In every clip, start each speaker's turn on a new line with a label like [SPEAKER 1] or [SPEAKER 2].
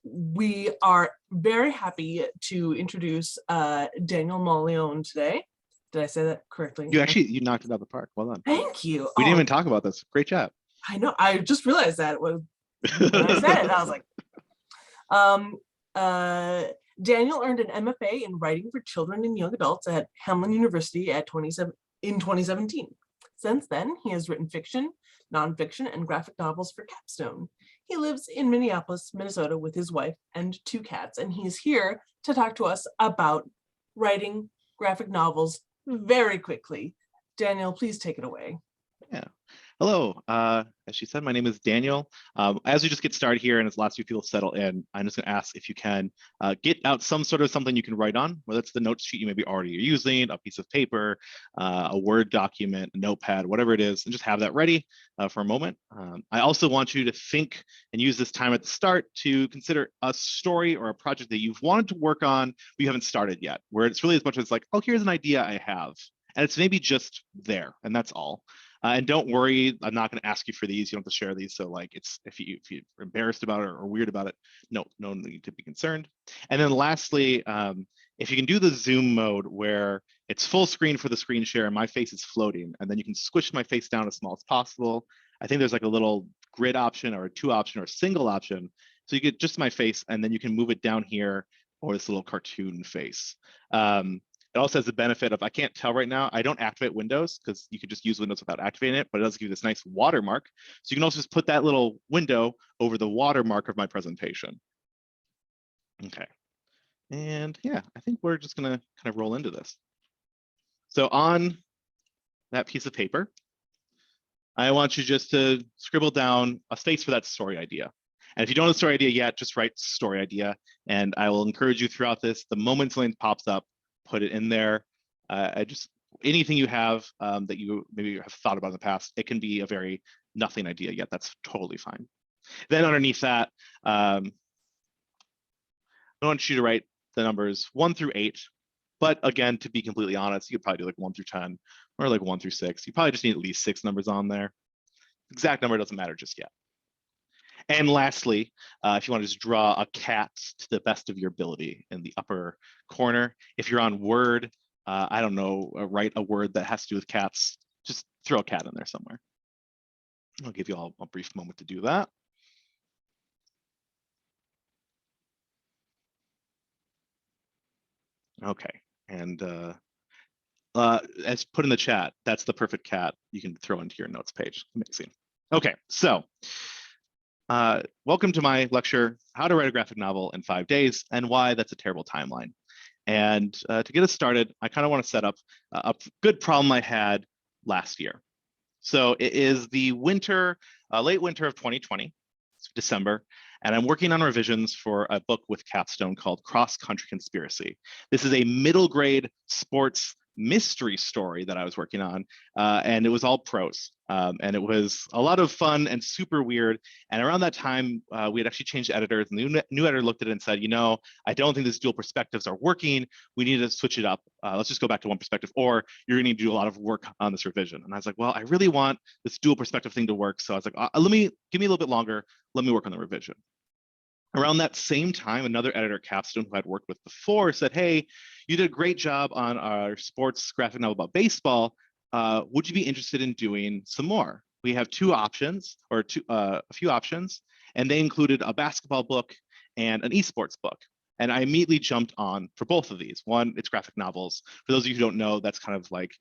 [SPEAKER 1] We are very happy to introduce Daniel Molione today. Did I say that correctly?
[SPEAKER 2] You knocked it out of the park. Well done.
[SPEAKER 1] Thank you.
[SPEAKER 2] We didn't even talk about this. Great job.
[SPEAKER 1] I know. I just realized that when I said it. I was like, Daniel earned an MFA in writing for children and young adults at Hamline University in 2017. Since then, he has written fiction, nonfiction, and graphic novels for Capstone. He lives in Minneapolis, Minnesota with his wife and 2 cats, and he's here to talk to us about writing graphic novels very quickly. Daniel, please take it away.
[SPEAKER 2] Yeah. Hello. As she said, my name is Daniel. As we just get started here and as lots of people settle in, I'm just going to ask if you can get out some sort of something you can write on, whether it's the note sheet you maybe already are using, a piece of paper, a Word document, a notepad, whatever it is, and just have that ready for a moment. I also want you to think and use this time at the start to consider a story or a project that you've wanted to work on, but you haven't started yet, where it's really as much as like, oh, here's an idea I have. And it's maybe just there, and that's all. And don't worry, I'm not going to ask you for these. You don't have to share these. So like, it's if you're embarrassed about it or weird about it, no need to be concerned. And then lastly, if you can do the Zoom mode where it's full screen for the screen share and my face is floating, and then you can squish my face down as small as possible. I think there's like a little grid option or a 2 option or a single option. So you get just my face, and then you can move it down here or this little cartoon face. It also has the benefit of, I can't tell right now, I don't activate Windows because you could just use Windows without activating it, but it does give you this nice watermark. So you can also just put that little window over the watermark of my presentation. Okay. And yeah, I think we're just gonna kind of roll into this. So on that piece of paper, I want you just to scribble down a space for that story idea. And if you don't have a story idea yet, just write story idea. And I will encourage you throughout this, the moment something pops up, put it in there. Anything you have that you maybe have thought about in the past, it can be a very nothing idea yet. That's totally fine. Then underneath that, I want you to write the numbers 1 through 8. But again, to be completely honest, you could probably do like 1 through 10 or like 1 through 6. You probably just need at least 6 numbers on there. Exact number doesn't matter just yet. And lastly, if you want to just draw a cat to the best of your ability in the upper corner. If you're on Word, I don't know, write a word that has to do with cats. Just throw a cat in there somewhere. I'll give you all a brief moment to do that. Okay, and as put in the chat, that's the perfect cat you can throw into your notes page. Amazing. Okay, so welcome to my lecture, How to Write a Graphic Novel in 5 Days and Why That's a Terrible Timeline. And to get us started, I kind of want to set up a good problem I had last year. So it is the winter, late winter of 2020, it's December, and I'm working on revisions for a book with Capstone called Cross Country Conspiracy. This is a middle grade sports mystery story that I was working on, and it was all prose. And it was a lot of fun and super weird. And around that time, we had actually changed editors, and the new editor looked at it and said, you know, I don't think these dual perspectives are working. We need to switch it up. Let's just go back to one perspective, or you're gonna need to do a lot of work on this revision. And I was like, well, I really want this dual perspective thing to work. So I was like, give me a little bit longer. Let me work on the revision. Around that same time, another editor, Capstone, who I'd worked with before, said, hey, you did a great job on our sports graphic novel about baseball. Would you be interested in doing some more? We have 2 options, or a few options, and they included a basketball book and an esports book. And I immediately jumped on for both of these. One, it's graphic novels. For those of you who don't know, that's kind of like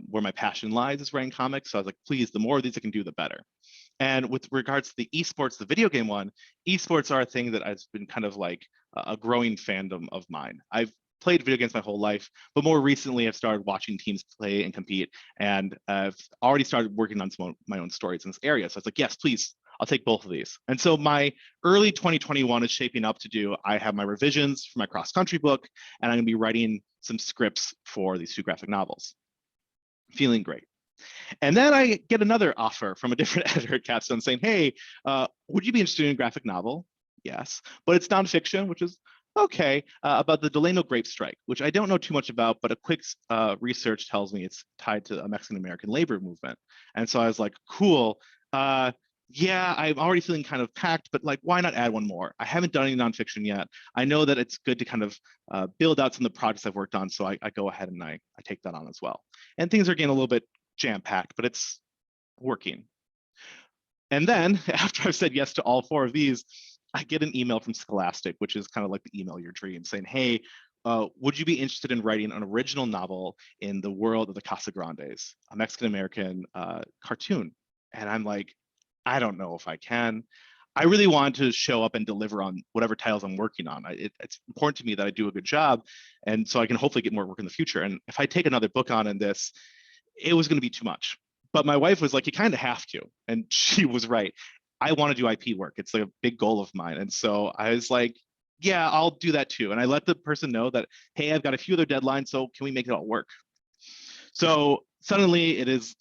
[SPEAKER 2] where my passion lies, is writing comics. So I was like, please, the more of these I can do, the better. And with regards to the esports, the video game one, esports are a thing that has been kind of like a growing fandom of mine. I've played video games my whole life, but more recently I've started watching teams play and compete, and I've already started working on some of my own stories in this area. So it's like, yes, please, I'll take both of these. And so my early 2021 is shaping up to do, I have my revisions for my cross-country book, and I'm gonna be writing some scripts for these 2 graphic novels. Feeling great. And then I get another offer from a different editor at Capstone saying, hey, would you be interested in a graphic novel? Yes, but it's nonfiction, which is okay, about the Delano grape strike, which I don't know too much about, but a quick research tells me it's tied to a Mexican-American labor movement. And so I was like, cool, yeah, I'm already feeling kind of packed, but like, why not add one more? I haven't done any nonfiction yet. I know that it's good to kind of build out some of the projects I've worked on. So I go ahead and I take that on as well. And things are getting a little bit jam-packed, but it's working. And then after I've said yes to all 4 of these, I get an email from Scholastic, which is kind of like the email your dream, saying, hey, would you be interested in writing an original novel in the world of the Casa Grandes, a Mexican-American cartoon? And I'm like, I don't know if I can. I really want to show up and deliver on whatever titles I'm working on. It's important to me that I do a good job, and so I can hopefully get more work in the future. And if I take another book on in this, it was going to be too much. But my wife was like, you kind of have to. And she was right. I want to do IP work. It's like a big goal of mine. And so I was like, yeah, I'll do that too. And I let the person know that, hey, I've got a few other deadlines, so can we make it all work? So suddenly it is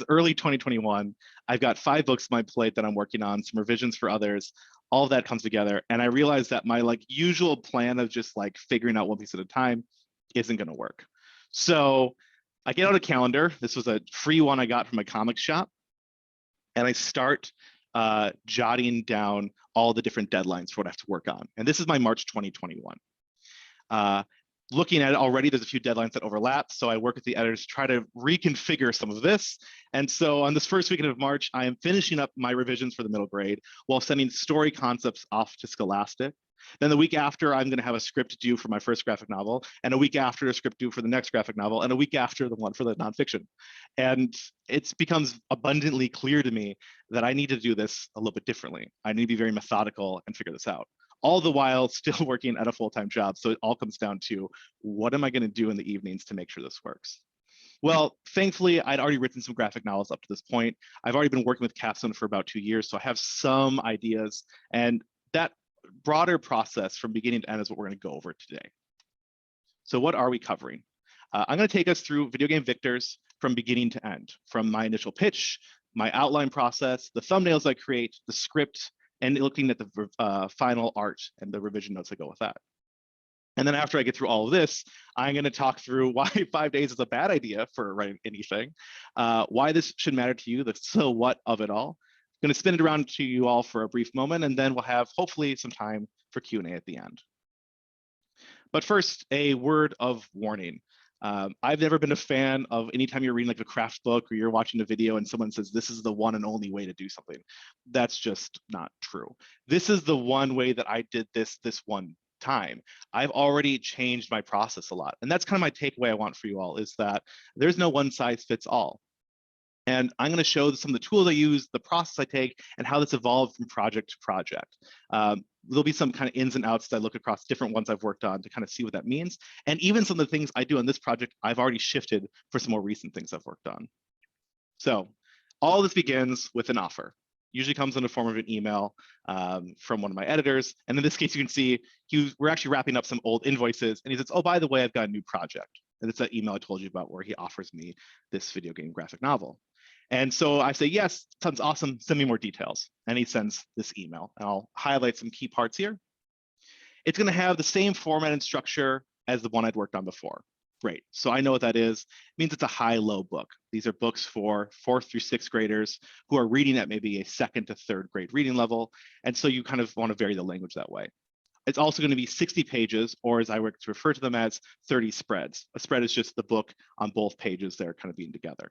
[SPEAKER 2] early 2021. I've got 5 books on my plate that I'm working on, some revisions for others. All of that comes together. And I realized that my like usual plan of just like figuring out one piece at a time isn't going to work. So I get out a calendar. This was a free one I got from a comic shop. And I start jotting down all the different deadlines for what I have to work on. And this is my March 2021. Looking at it already, there's a few deadlines that overlap. So I work with the editors to try to reconfigure some of this. And so on this first weekend of March, I am finishing up my revisions for the middle grade while sending story concepts off to Scholastic. Then the week after, I'm going to have a script due for my first graphic novel, and a week after, a script due for the next graphic novel, and a week after, the one for the nonfiction. And it becomes abundantly clear to me that I need to do this a little bit differently. I need to be very methodical and figure this out, all the while still working at a full-time job. So it all comes down to, what am I going to do in the evenings to make sure this works? Well, thankfully, I'd already written some graphic novels up to this point. I've already been working with Capstone for about 2 years, so I have some ideas. And that broader process from beginning to end is what we're going to go over today. So what are we covering? I'm going to take us through Video Game Victors from beginning to end, from my initial pitch, my outline process, the thumbnails I create, the script, and looking at the final art and the revision notes that go with that. And then after I get through all of this, I'm going to talk through why 5 days is a bad idea for writing anything, why this should matter to you, the so what of it all. I'm going to spin it around to you all for a brief moment, and then we'll have hopefully some time for Q&A at the end. But first, a word of warning. I've never been a fan of anytime you're reading like a craft book or you're watching a video and someone says, this is the one and only way to do something. That's just not true. This is the one way that I did this one time. I've already changed my process a lot. And that's kind of my takeaway I want for you all, is that there's no one size fits all. And I'm going to show some of the tools I use, the process I take, and how this evolved from project to project. There'll be some kind of ins and outs that I look across different ones I've worked on to kind of see what that means. And even some of the things I do on this project, I've already shifted for some more recent things I've worked on. So all this begins with an offer. Usually comes in the form of an email from one of my editors. And in this case, you can see we're actually wrapping up some old invoices. And he says, oh, by the way, I've got a new project. And it's that email I told you about where he offers me this video game graphic novel. And so I say, yes, sounds awesome. Send me more details. And he sends this email. And I'll highlight some key parts here. It's going to have the same format and structure as the one I'd worked on before. Great. So I know what that is. It means it's a high-low book. These are books for 4th through 6th graders who are reading at maybe a 2nd to 3rd grade reading level. And so you kind of want to vary the language that way. It's also going to be 60 pages, or as I would refer to them as 30 spreads. A spread is just the book on both pages that are kind of being together.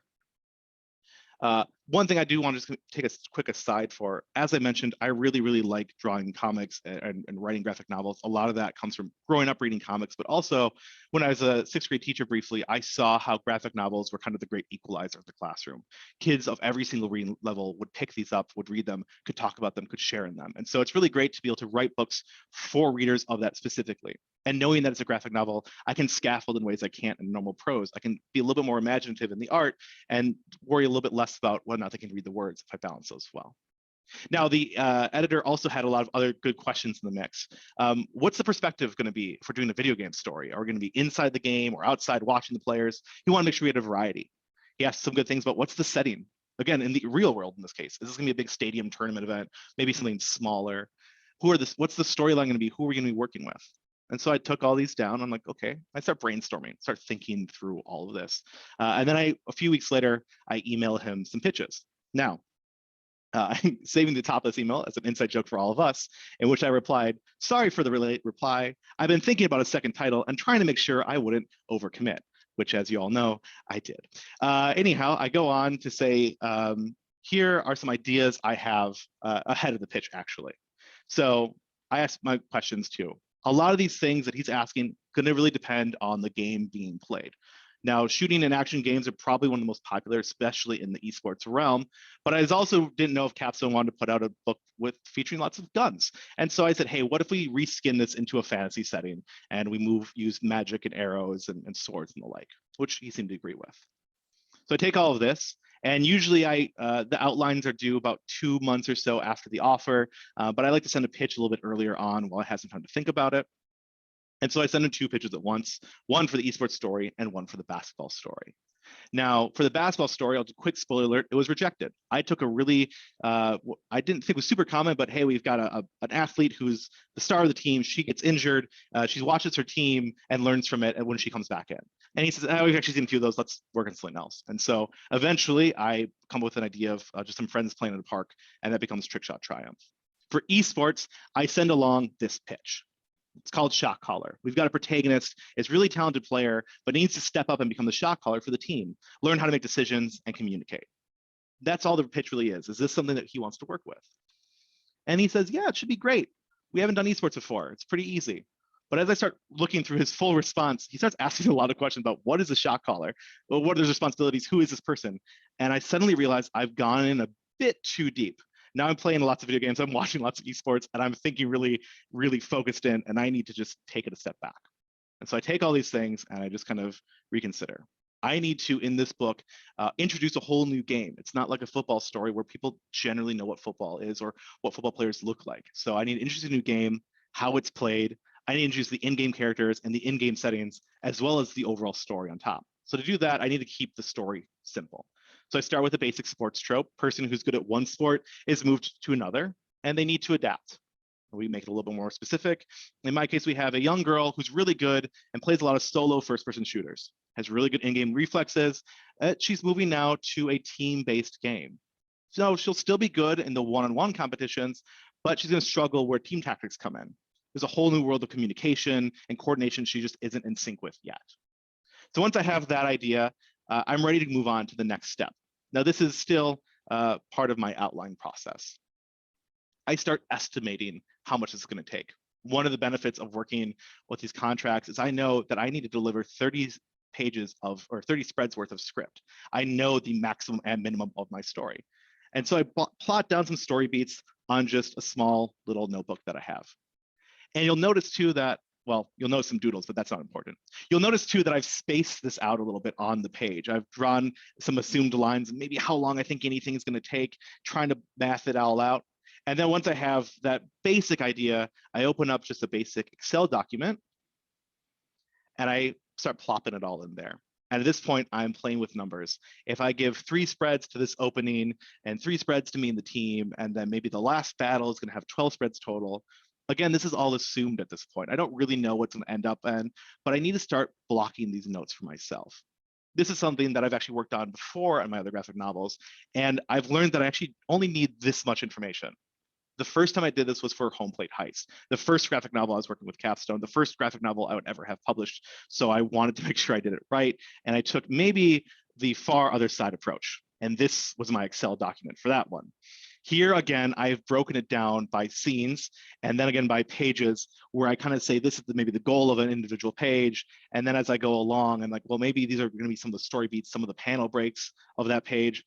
[SPEAKER 2] One thing I do want to just take a quick aside for, as I mentioned, I really like drawing comics and writing graphic novels. A lot of that comes from growing up reading comics, but also when I was a 6th grade teacher briefly, I saw how graphic novels were kind of the great equalizer of the classroom. Kids of every single reading level would pick these up, would read them, could talk about them, could share in them. And so it's really great to be able to write books for readers of that specifically. And knowing that it's a graphic novel, I can scaffold in ways I can't in normal prose. I can be a little bit more imaginative in the art and worry a little bit less about whether or not they can read the words if I balance those well. Now, the editor also had a lot of other good questions in the mix. What's the perspective going to be if we're doing a video game story? Are we going to be inside the game or outside watching the players? You want to make sure we had a variety. He asked some good things about what's the setting? Again, in the real world in this case, is this going to be a big stadium tournament event? Maybe something smaller? What's the storyline going to be? Who are we going to be working with? And so I took all these down. I'm like, okay, I start brainstorming, start thinking through all of this. And then a few weeks later, I emailed him some pitches. Now, saving the top of this email as an inside joke for all of us, in which I replied, "Sorry for the late reply. I've been thinking about a second title and trying to make sure I wouldn't overcommit," which, as you all know, I did. Anyhow, I go on to say, here are some ideas I have ahead of the pitch, actually. So I asked my questions too. A lot of these things that he's asking going to really depend on the game being played. Now, shooting and action games are probably one of the most popular, especially in the esports realm. But I also didn't know if Capstone wanted to put out a book with featuring lots of guns. And so I said, hey, what if we reskin this into a fantasy setting and we use magic and arrows and swords and the like, which he seemed to agree with. So I take all of this, and usually the outlines are due about 2 months or so after the offer, but I like to send a pitch a little bit earlier on while I have some time to think about it. And so I send him 2 pitches at once, one for the esports story and one for the basketball story. Now, for the basketball story, I'll do a quick spoiler alert, it was rejected. I took a really, I didn't think was super common, but hey, we've got an athlete who's the star of the team. She gets injured. She watches her team and learns from it when she comes back in. And he says, oh, we've actually seen a few of those. Let's work on something else. And so eventually I come up with an idea of just some friends playing in the park, and that becomes Trick Shot Triumph. For esports, I send along this pitch. It's called Shot Caller. We've got a protagonist, is a really talented player, but needs to step up and become the shot caller for the team, learn how to make decisions and communicate. That's all the pitch really is. Is this something that he wants to work with? And he says, yeah, it should be great. We haven't done esports before. It's pretty easy. But as I start looking through his full response, he starts asking a lot of questions about what is a shot caller? Well, what are his responsibilities? Who is this person? And I suddenly realized I've gone in a bit too deep. Now I'm playing lots of video games, I'm watching lots of esports, and I'm thinking really, really focused in, and I need to just take it a step back. And so I take all these things and I just kind of reconsider. I need to, in this book, introduce a whole new game. It's not like a football story where people generally know what football is or what football players look like. So I need to introduce a new game, how it's played. I need to introduce the in-game characters and the in-game settings, as well as the overall story on top. So to do that, I need to keep the story simple. So I start with a basic sports trope. Person who's good at one sport is moved to another, and they need to adapt. We make it a little bit more specific. In my case, we have a young girl who's really good and plays a lot of solo first-person shooters, has really good in-game reflexes. She's moving now to a team-based game. So she'll still be good in the one-on-one competitions, but she's going to struggle where team tactics come in. There's a whole new world of communication and coordination she just isn't in sync with yet. So once I have that idea, I'm ready to move on to the next step. Now, this is still part of my outline process. I start estimating how much it's going to take. One of the benefits of working with these contracts is I know that I need to deliver 30 pages of, or 30 spreads worth of script. I know the maximum and minimum of my story. And so I plot down some story beats on just a small little notebook that I have. And you'll notice too that, well, you'll notice some doodles, but that's not important. You'll notice too that I've spaced this out a little bit on the page. I've drawn some assumed lines and maybe how long I think anything is going to take, trying to math it all out. And then once I have that basic idea, I open up just a basic Excel document and I start plopping it all in there. And at this point, I'm playing with numbers. If I give 3 spreads to this opening and 3 spreads to me and the team, and then maybe the last battle is going to have 12 spreads total. Again, this is all assumed at this point. I don't really know what's going to end up in, but I need to start blocking these notes for myself. This is something that I've actually worked on before on my other graphic novels, and I've learned that I actually only need this much information. The first time I did this was for Home Plate Heist, the first graphic novel I was working with Capstone, the first graphic novel I would ever have published. So I wanted to make sure I did it right, and I took maybe the far other side approach, and this was my Excel document for that one. Here again, I've broken it down by scenes and then again by pages where I kind of say this is maybe the goal of an individual page. And then as I go along, I'm like, well, maybe these are going to be some of the story beats, some of the panel breaks of that page.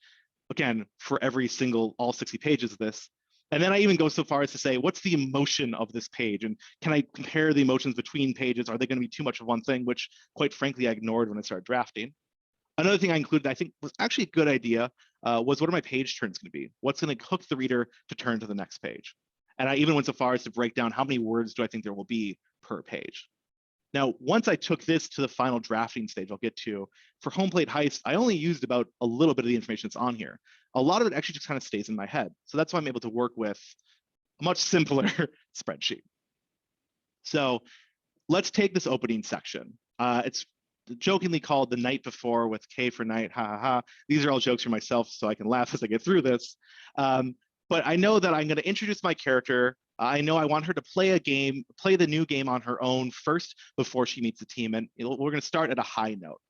[SPEAKER 2] Again, for every single, all 60 pages of this. And then I even go so far as to say, what's the emotion of this page? And can I compare the emotions between pages? Are they going to be too much of one thing, which quite frankly, I ignored when I started drafting. Another thing I included, I think was actually a good idea, was what are my page turns going to be? What's going to hook the reader to turn to the next page? And I even went so far as to break down how many words do I think there will be per page. Now, once I took this to the final drafting stage, I'll get to, for Home Plate Heist, I only used about a little bit of the information that's on here. A lot of it actually just kind of stays in my head. So that's why I'm able to work with a much simpler spreadsheet. So let's take this opening section. It's jokingly called The Night Before with K for night, ha ha ha. These are all jokes for myself, so I can laugh as I get through this. But I know that I'm going to introduce my character. I know I want her to play the new game on her own first before she meets the team. And we're going to start at a high note.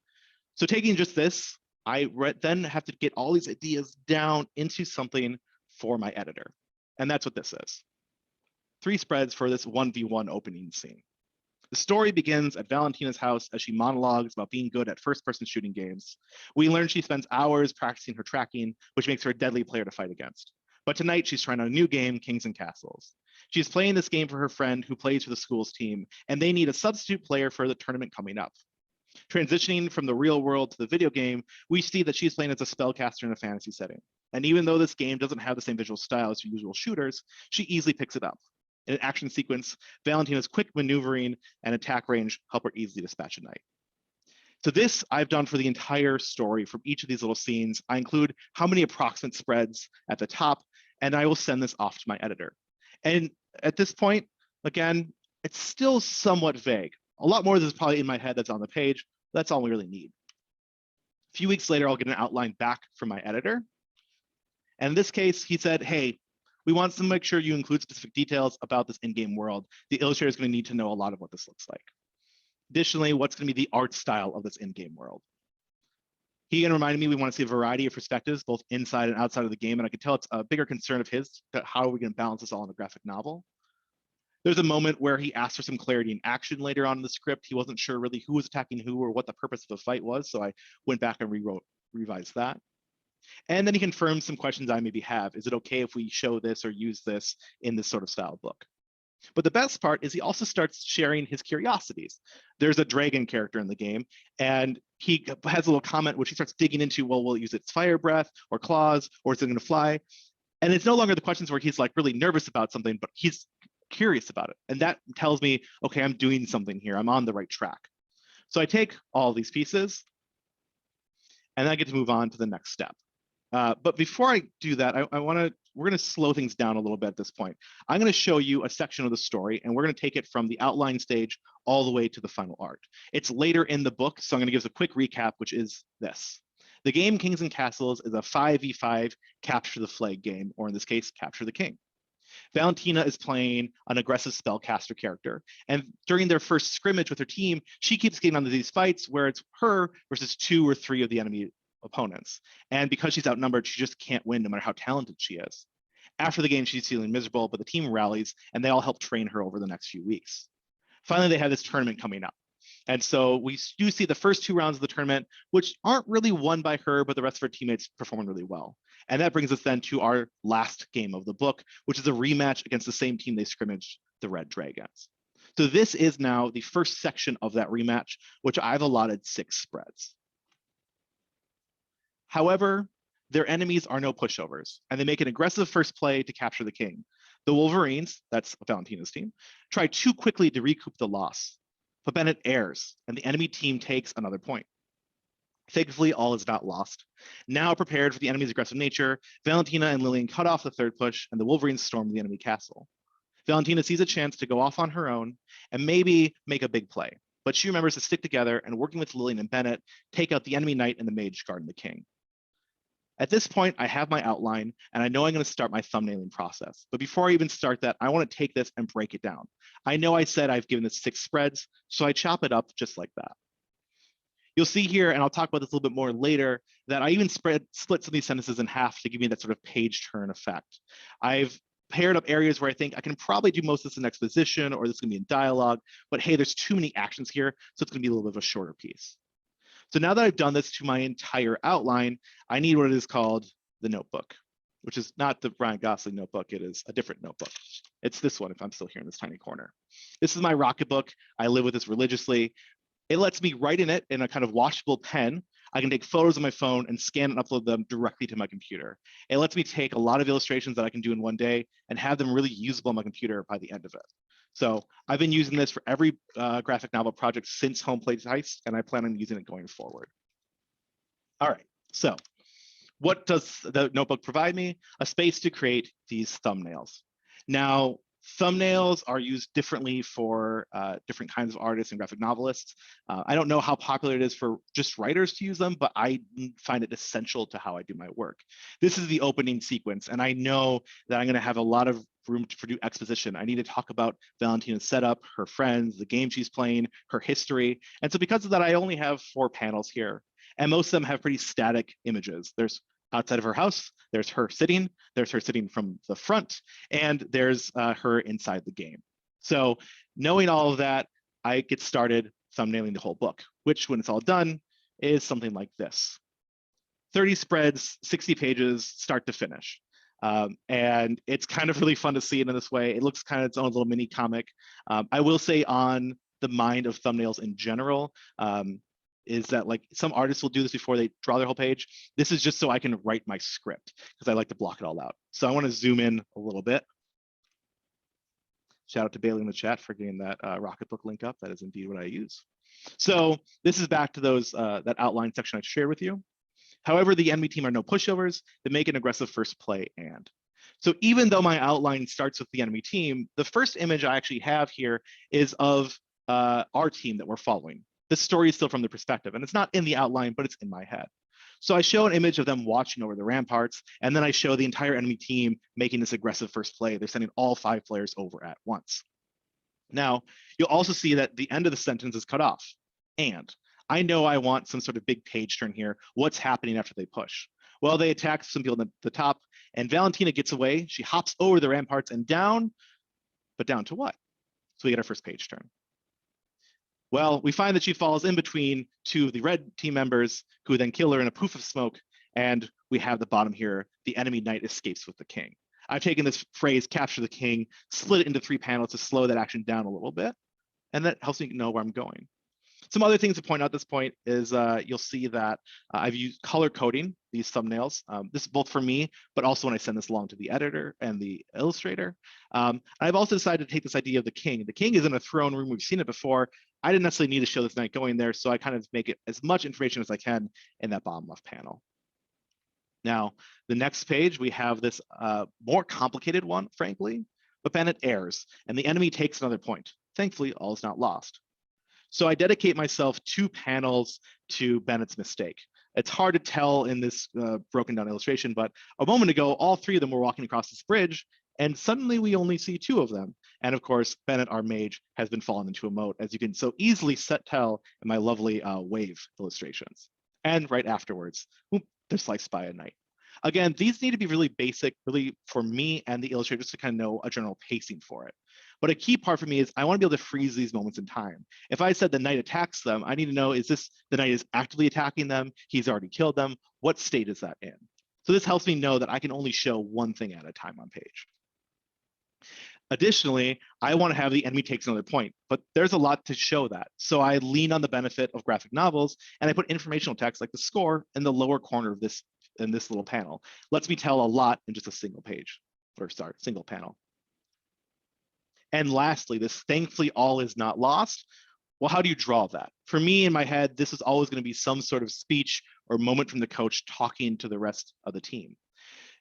[SPEAKER 2] So taking just this, I then have to get all these ideas down into something for my editor. And that's what this is. 3 spreads for this 1v1 opening scene. The story begins at Valentina's house as she monologues about being good at first-person shooting games. We learn she spends hours practicing her tracking, which makes her a deadly player to fight against. But tonight she's trying out a new game, Kings and Castles. She's playing this game for her friend who plays for the school's team, and they need a substitute player for the tournament coming up. Transitioning from the real world to the video game, we see that she's playing as a spellcaster in a fantasy setting. And even though this game doesn't have the same visual style as usual shooters, she easily picks it up. In an action sequence, Valentina's quick maneuvering and attack range help her easily dispatch a knight. So this I've done for the entire story from each of these little scenes. I include how many approximate spreads at the top, and I will send this off to my editor. And at this point, again, it's still somewhat vague. A lot more of this is probably in my head that's on the page. That's all we really need. A few weeks later, I'll get an outline back from my editor. And in this case, he said, hey, we want to make sure you include specific details about this in-game world. The illustrator is going to need to know a lot of what this looks like. Additionally, what's going to be the art style of this in-game world? He again reminded me we want to see a variety of perspectives, both inside and outside of the game. And I could tell it's a bigger concern of his, that how are we going to balance this all in a graphic novel? There's a moment where he asked for some clarity in action later on in the script. He wasn't sure really who was attacking who or what the purpose of the fight was. So I went back and revised that. And then he confirmed some questions I maybe have. Is it okay if we show this or use this in this sort of style book? But the best part is he also starts sharing his curiosities. There's a dragon character in the game, and he has a little comment which he starts digging into, well, will it use its fire breath or claws, or is it going to fly? And it's no longer the questions where he's like really nervous about something, but he's curious about it. And that tells me, okay, I'm doing something here. I'm on the right track. So I take all these pieces, and I get to move on to the next step. But before I do that, we're going to slow things down a little bit at this point. I'm going to show you a section of the story, and we're going to take it from the outline stage all the way to the final art. It's later in the book, so I'm going to give us a quick recap, which is this. The game Kings and Castles is a 5v5 capture the flag game, or in this case, capture the king. Valentina is playing an aggressive spellcaster character, and during their first scrimmage with her team, she keeps getting into these fights where it's her versus 2 or 3 of the enemy opponents. And because she's outnumbered, she just can't win no matter how talented she is. After the game, she's feeling miserable, but the team rallies and they all help train her over the next few weeks. Finally, they have this tournament coming up. And so we do see the first 2 rounds of the tournament, which aren't really won by her, but the rest of her teammates performing really well. And that brings us then to our last game of the book, which is a rematch against the same team they scrimmaged, the Red Dragons. So this is now the first section of that rematch, which I've allotted 6 spreads. However, their enemies are no pushovers, and they make an aggressive first play to capture the king. The Wolverines, that's Valentina's team, try too quickly to recoup the loss, but Bennett errs, and the enemy team takes another point. Thankfully, all is not lost. Now prepared for the enemy's aggressive nature, Valentina and Lillian cut off the third push, and the Wolverines storm the enemy castle. Valentina sees a chance to go off on her own and maybe make a big play, but she remembers to stick together and, working with Lillian and Bennett, take out the enemy knight and the mage guarding the king. At this point, I have my outline, and I know I'm going to start my thumbnailing process. But before I even start that, I want to take this and break it down. I know I said I've given this 6 spreads, so I chop it up just like that. You'll see here, and I'll talk about this a little bit more later, that I even split some of these sentences in half to give me that sort of page turn effect. I've paired up areas where I think I can probably do most of this in exposition, or this is going to be in dialogue, but hey, there's too many actions here, so it's going to be a little bit of a shorter piece. So now that I've done this to my entire outline, I need what is called the notebook, which is not the Ryan Gosling notebook. It is a different notebook. It's this one, if I'm still here in this tiny corner. This is my Rocket book. I live with this religiously. It lets me write in it in a kind of washable pen. I can take photos on my phone and scan and upload them directly to my computer. It lets me take a lot of illustrations that I can do in one day and have them really usable on my computer by the end of it. So I've been using this for every graphic novel project since Home Plate Heist, and I plan on using it going forward. All right, so what does the notebook provide me? A space to create these thumbnails. Now, Thumbnails are used differently for different kinds of artists and graphic novelists. I don't know how popular it is for just writers to use them, but I find it essential to how I do my work. This is the opening sequence, and I know that I'm going to have a lot of room to do exposition. I need to talk about Valentina's setup, her friends, the game she's playing, her history. And so because of that, I only have 4 panels here, and most of them have pretty static images. There's outside of her house, there's her sitting from the front, and there's her inside the game. So knowing all of that, I get started thumbnailing the whole book, which when it's all done is something like this. 30 spreads, 60 pages, start to finish. And it's kind of really fun to see it in this way. It looks kind of its own little mini comic. I will say on the mind of thumbnails in general, is that like some artists will do this before they draw their whole page. This is just so I can write my script because I like to block it all out. So I want to zoom in a little bit. Shout out to Bailey in the chat for getting that Rocketbook link up. That is indeed what I use. So this is back to those that outline section I shared with you. However, the enemy team are no pushovers. They make an aggressive first play and. So even though my outline starts with the enemy team, the first image I actually have here is of our team that we're following. The story is still from the perspective, and it's not in the outline, but it's in my head. So I show an image of them watching over the ramparts, and then I show the entire enemy team making this aggressive first play. They're sending all 5 players over at once. Now, you'll also see that the end of the sentence is cut off. And I know I want some sort of big page turn here. What's happening after they push? Well, they attack some people at the top, and Valentina gets away. She hops over the ramparts and down, but down to what? So we get our first page turn. Well, we find that she falls in between 2 of the red team members who then kill her in a poof of smoke. And we have the bottom here, the enemy knight escapes with the king. I've taken this phrase, capture the king, split it into 3 panels to slow that action down a little bit. And that helps me know where I'm going. Some other things to point out at this point is you'll see that I've used color coding these thumbnails. This is both for me, but also when I send this along to the editor and the illustrator. I've also decided to take this idea of the king. The king is in a throne room. We've seen it before. I didn't necessarily need to show this knight going there, so I kind of make it as much information as I can in that bottom left panel. Now, the next page, we have this more complicated one, frankly, but Bennett errs, and the enemy takes another point. Thankfully, all is not lost. So I dedicate myself 2 panels to Bennett's mistake. It's hard to tell in this broken down illustration, but a moment ago, all 3 of them were walking across this bridge, and suddenly we only see 2 of them. And of course, Bennett, our mage, has been fallen into a moat, as you can so easily tell in my lovely wave illustrations. And right afterwards, they're sliced by a knight. Again, these need to be really basic, really for me and the illustrators to kind of know a general pacing for it. But a key part for me is I want to be able to freeze these moments in time. If I said the knight attacks them, I need to know, is this the knight is actively attacking them? He's already killed them. What state is that in? So this helps me know that I can only show one thing at a time on page. Additionally, I want to have the enemy takes another point, but there's a lot to show that. So I lean on the benefit of graphic novels, and I put informational text like the score in the lower corner of this in this little panel. Lets me tell a lot in just a single page, or sorry, single panel. And lastly, this thankfully all is not lost. Well, how do you draw that? For me in my head, this is always going to be some sort of speech or moment from the coach talking to the rest of the team.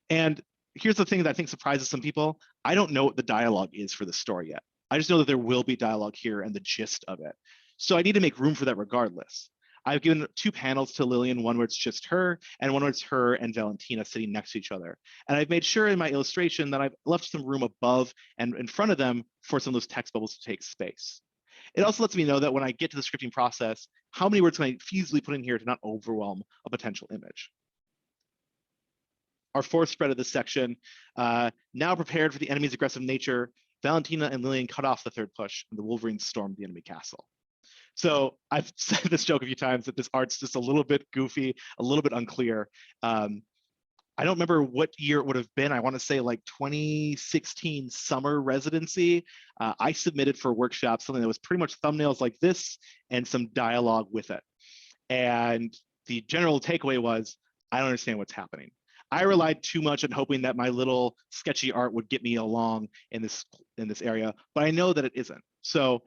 [SPEAKER 2] And here's the thing that I think surprises some people. I don't know what the dialogue is for the story yet. I just know that there will be dialogue here and the gist of it. So I need to make room for that regardless. I've given 2 panels to Lillian, one where it's just her, and one where it's her and Valentina sitting next to each other. And I've made sure in my illustration that I've left some room above and in front of them for some of those text bubbles to take space. It also lets me know that when I get to the scripting process, how many words can I feasibly put in here to not overwhelm a potential image. Our 4th spread of this section, now prepared for the enemy's aggressive nature, Valentina and Lillian cut off the 3rd push, and the Wolverines stormed the enemy castle. So I've said this joke a few times that this art's just a little bit goofy, a little bit unclear. I don't remember what year it would have been. I want to say like 2016 summer residency. I submitted for a workshop something that was pretty much thumbnails like this and some dialogue with it. And the general takeaway was, I don't understand what's happening. I relied too much on hoping that my little sketchy art would get me along in this area, but I know that it isn't. So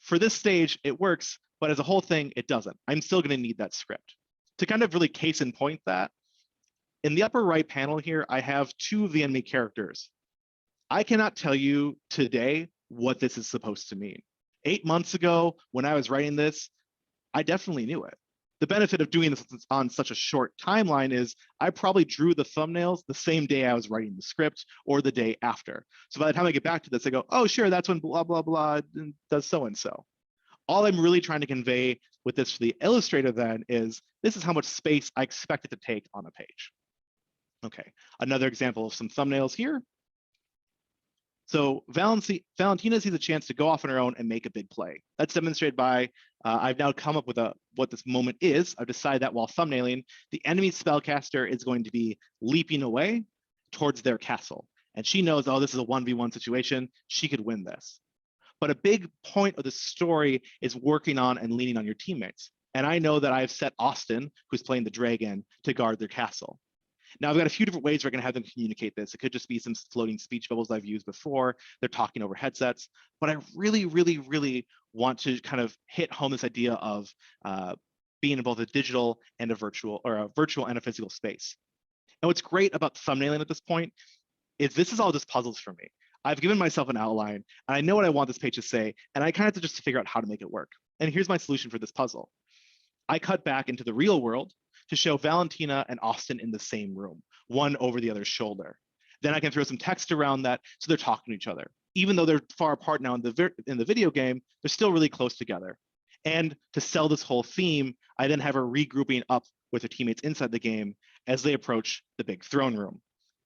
[SPEAKER 2] for this stage, it works, but as a whole thing, it doesn't. I'm still going to need that script. To kind of really case in point that, in the upper right panel here, I have 2 of the enemy characters. I cannot tell you today what this is supposed to mean. 8 months ago, when I was writing this, I definitely knew it. The benefit of doing this on such a short timeline is I probably drew the thumbnails the same day I was writing the script or the day after. So by the time I get back to this, I go, oh, sure, that's when blah, blah, blah does so-and-so. All I'm really trying to convey with this for the illustrator then is this is how much space I expect it to take on a page. Okay, another example of some thumbnails here. So Valentina sees a chance to go off on her own and make a big play. That's demonstrated by, I've now come up with what this moment is. I've decided that while thumbnailing, the enemy spellcaster is going to be leaping away towards their castle. And she knows, oh, this is a 1v1 situation. She could win this. But a big point of the story is working on and leaning on your teammates. And I know that I've set Austin, who's playing the dragon, to guard their castle. Now, I've got a few different ways we're going to have them communicate this. It could just be some floating speech bubbles I've used before. They're talking over headsets. But I really, really, really want to kind of hit home this idea of being in both a digital and a virtual, or a virtual and a physical space. And what's great about thumbnailing at this point is this is all just puzzles for me. I've given myself an outline, and I know what I want this page to say, and I kind of have to just figure out how to make it work. And here's my solution for this puzzle. I cut back into the real world to show Valentina and Austin in the same room, one over the other's shoulder. Then I can throw some text around that so they're talking to each other. Even though they're far apart now in the video game, they're still really close together. And to sell this whole theme, I then have her regrouping up with her teammates inside the game as they approach the big throne room,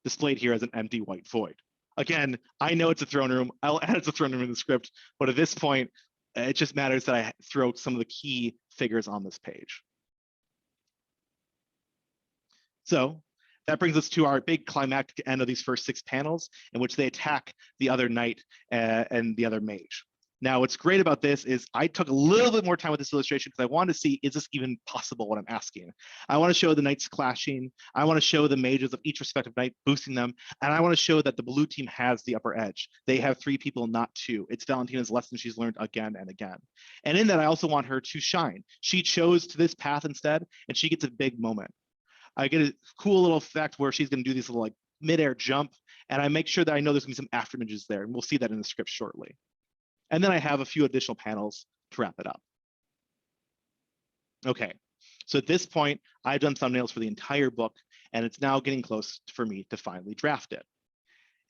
[SPEAKER 2] displayed here as an empty white void. Again, I know it's a throne room. I'll add it's a throne room in the script, but at this point, it just matters that I throw some of the key figures on this page. So that brings us to our big climactic end of these first 6 panels in which they attack the other knight and the other mage. Now, what's great about this is I took a little bit more time with this illustration because I wanted to see, is this even possible what I'm asking? I want to show the knights clashing. I want to show the mages of each respective knight boosting them. And I want to show that the blue team has the upper edge. They have 3 people, not 2. It's Valentina's lesson she's learned again and again. And in that, I also want her to shine. She chose to this path instead, and she gets a big moment. I get a cool little effect where she's going to do this little like midair jump, and I make sure that I know there's going to be some after images there, and we'll see that in the script shortly. And then I have a few additional panels to wrap it up. Okay, so at this point, I've done thumbnails for the entire book, and it's now getting close for me to finally draft it.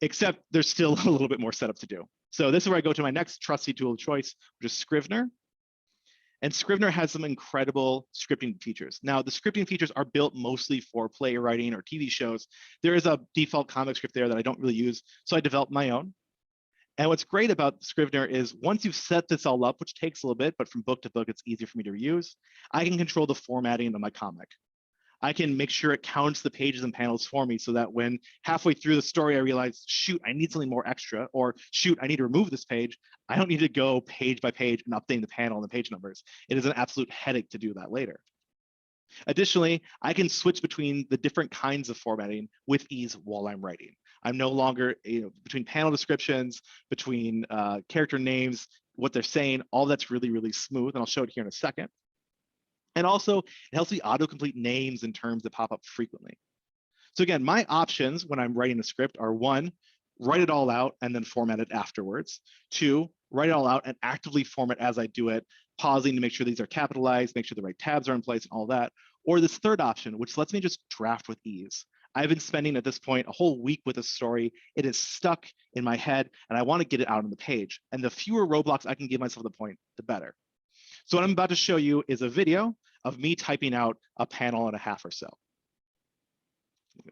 [SPEAKER 2] Except there's still a little bit more setup to do. So this is where I go to my next trusty tool of choice, which is Scrivener. And Scrivener has some incredible scripting features. Now, the scripting features are built mostly for playwriting or TV shows. There is a default comic script there that I don't really use, so I developed my own. And what's great about Scrivener is once you've set this all up, which takes a little bit, but from book to book, it's easier for me to reuse, I can control the formatting of my comic. I can make sure it counts the pages and panels for me so that when halfway through the story, I realize, shoot, I need something more extra, or shoot, I need to remove this page. I don't need to go page by page and updating the panel and the page numbers. It is an absolute headache to do that later. Additionally, I can switch between the different kinds of formatting with ease while I'm writing. I'm no longer, between panel descriptions, between character names, what they're saying, all that's really, really smooth. And I'll show it here in a second. And also, it helps me autocomplete names and terms that pop up frequently. So again, my options when I'm writing a script are 1, write it all out and then format it afterwards. 2, write it all out and actively format as I do it, pausing to make sure these are capitalized, make sure the right tabs are in place and all that. Or this third option, which lets me just draft with ease. I've been spending at this point a whole week with a story. It is stuck in my head and I want to get it out on the page. And the fewer roadblocks I can give myself at the point, the better. So what I'm about to show you is a video of me typing out a panel and a half or so.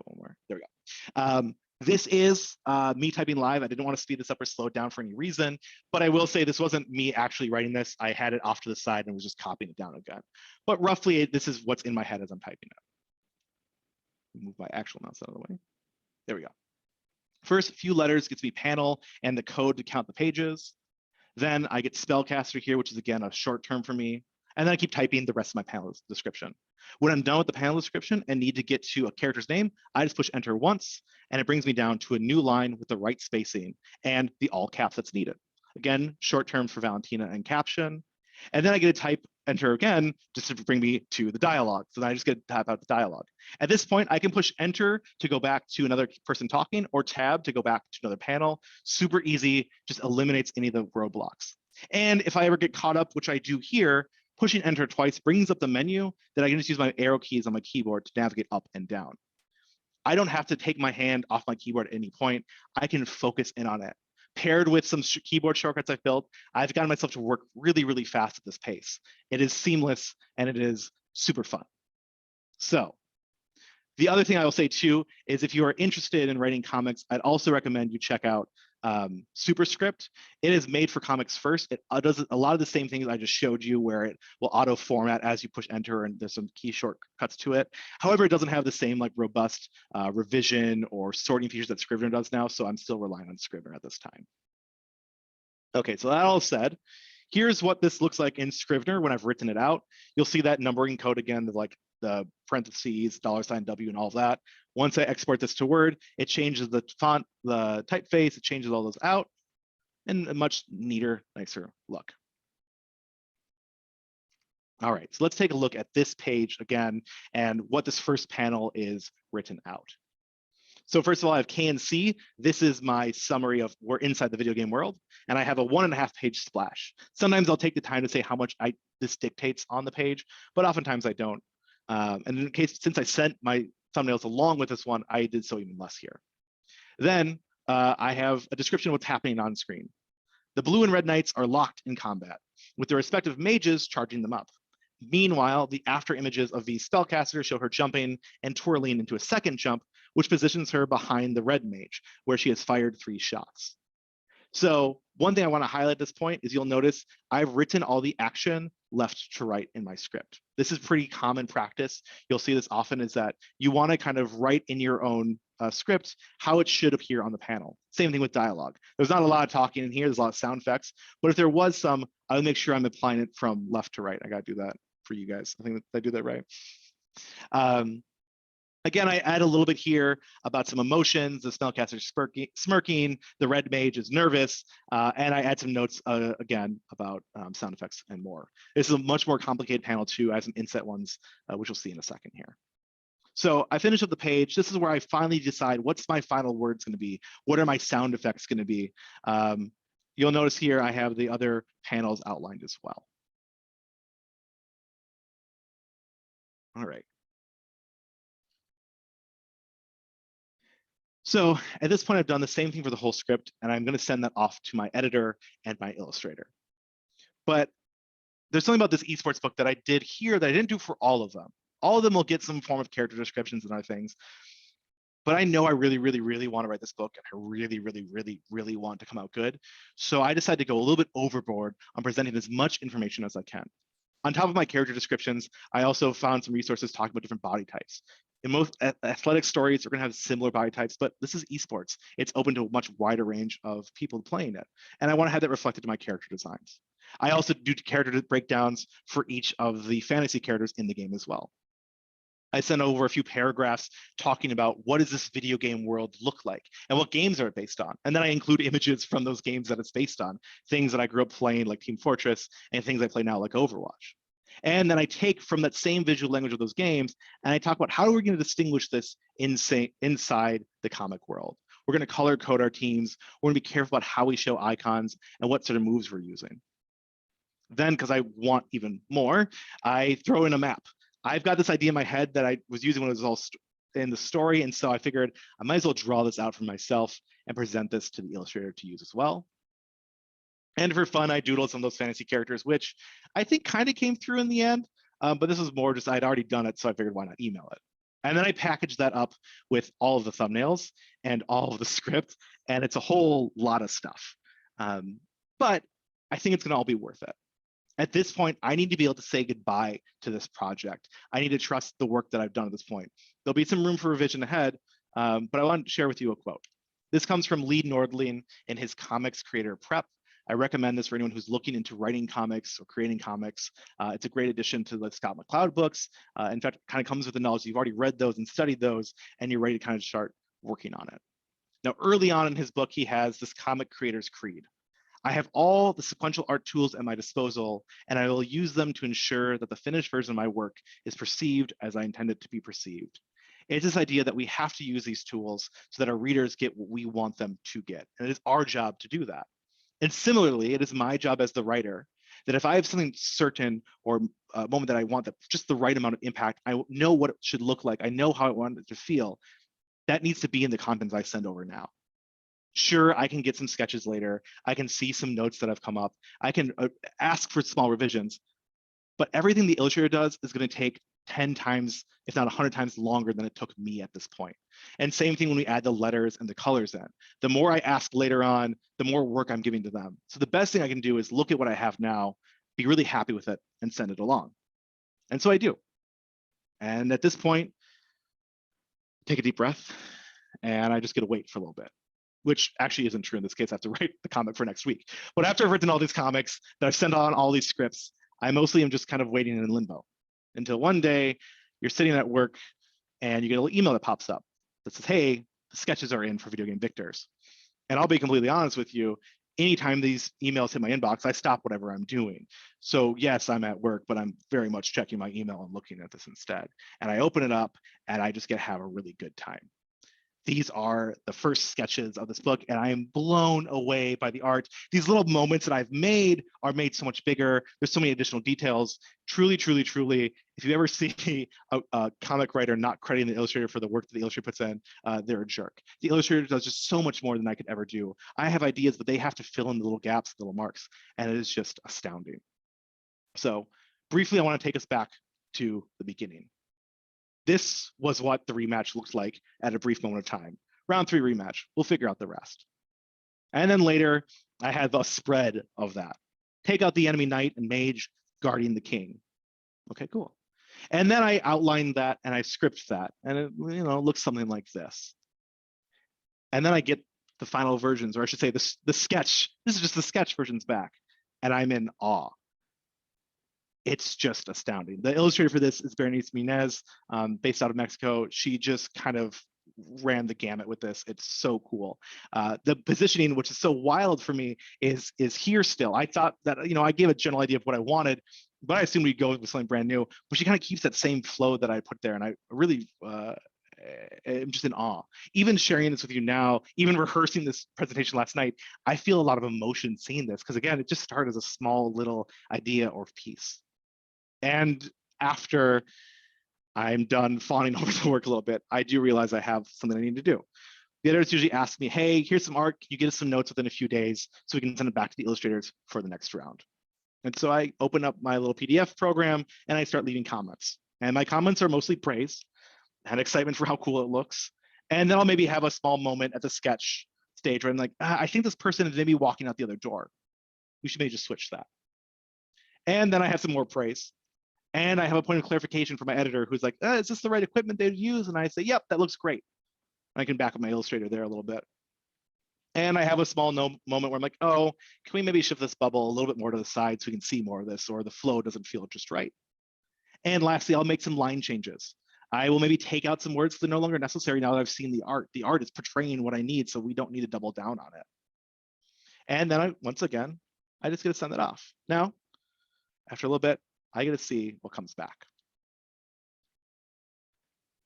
[SPEAKER 2] One more. There we go. This is me typing live. I didn't want to speed this up or slow it down for any reason, but I will say this wasn't me actually writing this. I had it off to the side and was just copying it down again. But roughly, this is what's in my head as I'm typing it. Move my actual mouse out of the way. There we go. First few letters gets me panel and the code to count the pages. Then I get spellcaster here, which is again a short term for me. And then I keep typing the rest of my panel description. When I'm done with the panel description and need to get to a character's name, I just push enter once, and it brings me down to a new line with the right spacing and the all caps that's needed. Again, short term for Valentina and caption. And then I get to type enter again, just to bring me to the dialogue. So then I just get to type out the dialogue. At this point, I can push enter to go back to another person talking, or tab to go back to another panel. Super easy, just eliminates any of the roadblocks. And if I ever get caught up, which I do here, pushing enter twice brings up the menu that I can just use my arrow keys on my keyboard to navigate up and down. I don't have to take my hand off my keyboard at any point. I can focus in on it. Paired with some keyboard shortcuts I've built, I've gotten myself to work really, really fast at this pace. It is seamless and it is super fun. So the other thing I will say too is if you are interested in writing comics, I'd also recommend you check out Superscript. It is made for comics first. It does a lot of the same things I just showed you, where it will auto format as you push enter, and there's some key shortcuts to it. However, it doesn't have the same like robust revision or sorting features that Scrivener does now, so I'm still relying on Scrivener at this time. Okay, so that all said, here's what this looks like in Scrivener when I've written it out. You'll see that numbering code again, like the parentheses, $W, and all of that. Once I export this to Word, it changes the font, the typeface, it changes all those out, and a much neater, nicer look. All right, so let's take a look at this page again and what this first panel is written out. So first of all, I have K and C. This is my summary of we're inside the video game world, and I have a 1.5 page splash. Sometimes I'll take the time to say how much this dictates on the page, but oftentimes I don't. And in case, since I sent my thumbnails along with this one, I did so even less here. Then I have a description of what's happening on screen. The blue and red knights are locked in combat, with their respective mages charging them up. Meanwhile, the after images of the spellcaster show her jumping and twirling into a second jump, which positions her behind the red mage, where she has fired 3 shots. So one thing I want to highlight at this point is you'll notice I've written all the action left to right in my script. This is pretty common practice. You'll see this often, is that you want to kind of write in your own script how it should appear on the panel. Same thing with dialogue. There's not a lot of talking in here. There's a lot of sound effects, but if there was some, I would make sure I'm applying it from left to right. I got to do that for you guys. I think I do that right. Again, I add a little bit here about some emotions. The spellcaster is smirking, the red mage is nervous, and I add some notes again about sound effects and more. This is a much more complicated panel too. I have some inset ones, which we'll see in a second here. So I finish up the page. This is where I finally decide what's my final words going to be. What are my sound effects going to be? You'll notice here I have the other panels outlined as well. All right. So at this point, I've done the same thing for the whole script, and I'm going to send that off to my editor and my illustrator. But there's something about this esports book that I did here that I didn't do for all of them. All of them will get some form of character descriptions and other things. But I know I really, really, really want to write this book, and I really, really, really, really want to come out good. So I decided to go a little bit overboard on presenting as much information as I can. On top of my character descriptions, I also found some resources talking about different body types. In most athletic stories, you're going to have similar body types, but this is esports. It's open to a much wider range of people playing it. And I want to have that reflected in my character designs. I also do character breakdowns for each of the fantasy characters in the game as well. I sent over a few paragraphs talking about what does this video game world look like and what games are it based on. And then I include images from those games that it's based on, things that I grew up playing like Team Fortress and things I play now like Overwatch. And then I take from that same visual language of those games and I talk about how are we going to distinguish this inside the comic world. We're going to color code our teams. We're going to be careful about how we show icons and what sort of moves we're using. Then, because I want even more, I throw in a map. I've got this idea in my head that I was using when it was all in the story. And so I figured I might as well draw this out for myself and present this to the illustrator to use as well. And for fun, I doodled some of those fantasy characters, which I think kind of came through in the end. But this was more just I'd already done it, so I figured why not email it. And then I packaged that up with all of the thumbnails and all of the script, and it's a whole lot of stuff. But I think it's going to all be worth it. At this point, I need to be able to say goodbye to this project. I need to trust the work that I've done at this point. There'll be some room for revision ahead, but I want to share with you a quote. This comes from Lee Nordling in his Comics Creator Prep. I recommend this for anyone who's looking into writing comics or creating comics. It's a great addition to the Scott McCloud books. In fact, it kind of comes with the knowledge you've already read those and studied those, and you're ready to kind of start working on it. Now, early on in his book, he has this comic creator's creed. I have all the sequential art tools at my disposal, and I will use them to ensure that the finished version of my work is perceived as I intend it to be perceived. It's this idea that we have to use these tools so that our readers get what we want them to get. And it is our job to do that. And similarly, it is my job as the writer that if I have something certain or a moment that I want that just the right amount of impact, I know what it should look like. I know how I want it to feel. That needs to be in the content I send over now. Sure, I can get some sketches later. I can see some notes that have come up. I can ask for small revisions, but everything the illustrator does is going to take 10 times, if not 100 times longer than it took me at this point. And same thing when we add the letters and the colors in. The more I ask later on, the more work I'm giving to them. So the best thing I can do is look at what I have now, be really happy with it, and send it along. And so I do. And at this point, take a deep breath, and I just get to wait for a little bit, which actually isn't true in this case. I have to write the comic for next week. But after I've written all these comics, that I've sent on all these scripts, I mostly am just kind of waiting in limbo until one day you're sitting at work and you get a little email that pops up that says, hey, the sketches are in for Video Game Victors. And I'll be completely honest with you, anytime these emails hit my inbox, I stop whatever I'm doing. So yes, I'm at work, but I'm very much checking my email and looking at this instead. And I open it up and I just get to have a really good time. These are the first sketches of this book, and I am blown away by the art. These little moments that I've made are made so much bigger. There's so many additional details. Truly, truly, truly, if you ever see a comic writer not crediting the illustrator for the work that the illustrator puts in, they're a jerk. The illustrator does just so much more than I could ever do. I have ideas, but they have to fill in the little gaps, the little marks, and it is just astounding. So briefly, I want to take us back to the beginning. This was what the rematch looked like at a brief moment of time. Round 3 rematch, we'll figure out the rest. And then later, I had the spread of that. Take out the enemy knight and mage, guarding the king. Okay, cool. And then I outlined that and I script that, and it looks something like this. And then I get the final versions, or I should say the sketch. This is just the sketch versions back, and I'm in awe. It's just astounding. The illustrator for this is Berenice Minez, based out of Mexico. She just kind of ran the gamut with this. It's so cool. The positioning, which is so wild for me, is here still. I thought that, I gave a general idea of what I wanted, but I assumed we'd go with something brand new. But she kind of keeps that same flow that I put there, and I really I'm just in awe. Even sharing this with you now, even rehearsing this presentation last night, I feel a lot of emotion seeing this, because again, it just started as a small little idea or piece. And after I'm done fawning over the work a little bit, I do realize I have something I need to do. The editors usually ask me, hey, here's some art. Can you get us some notes within a few days so we can send it back to the illustrators for the next round? And so I open up my little PDF program and I start leaving comments. And my comments are mostly praise and excitement for how cool it looks. And then I'll maybe have a small moment at the sketch stage where I'm like, I think this person is maybe walking out the other door. We should maybe just switch that. And then I have some more praise. And I have a point of clarification from my editor who's like, is this the right equipment they'd use? And I say, yep, that looks great. I can back up my illustrator there a little bit. And I have a small moment where I'm like, oh, can we maybe shift this bubble a little bit more to the side so we can see more of this, or the flow doesn't feel just right. And lastly, I'll make some line changes. I will maybe take out some words that are no longer necessary now that I've seen the art. The art is portraying what I need, so we don't need to double down on it. And then once again, I just get to send it off. Now, after a little bit, I get to see what comes back.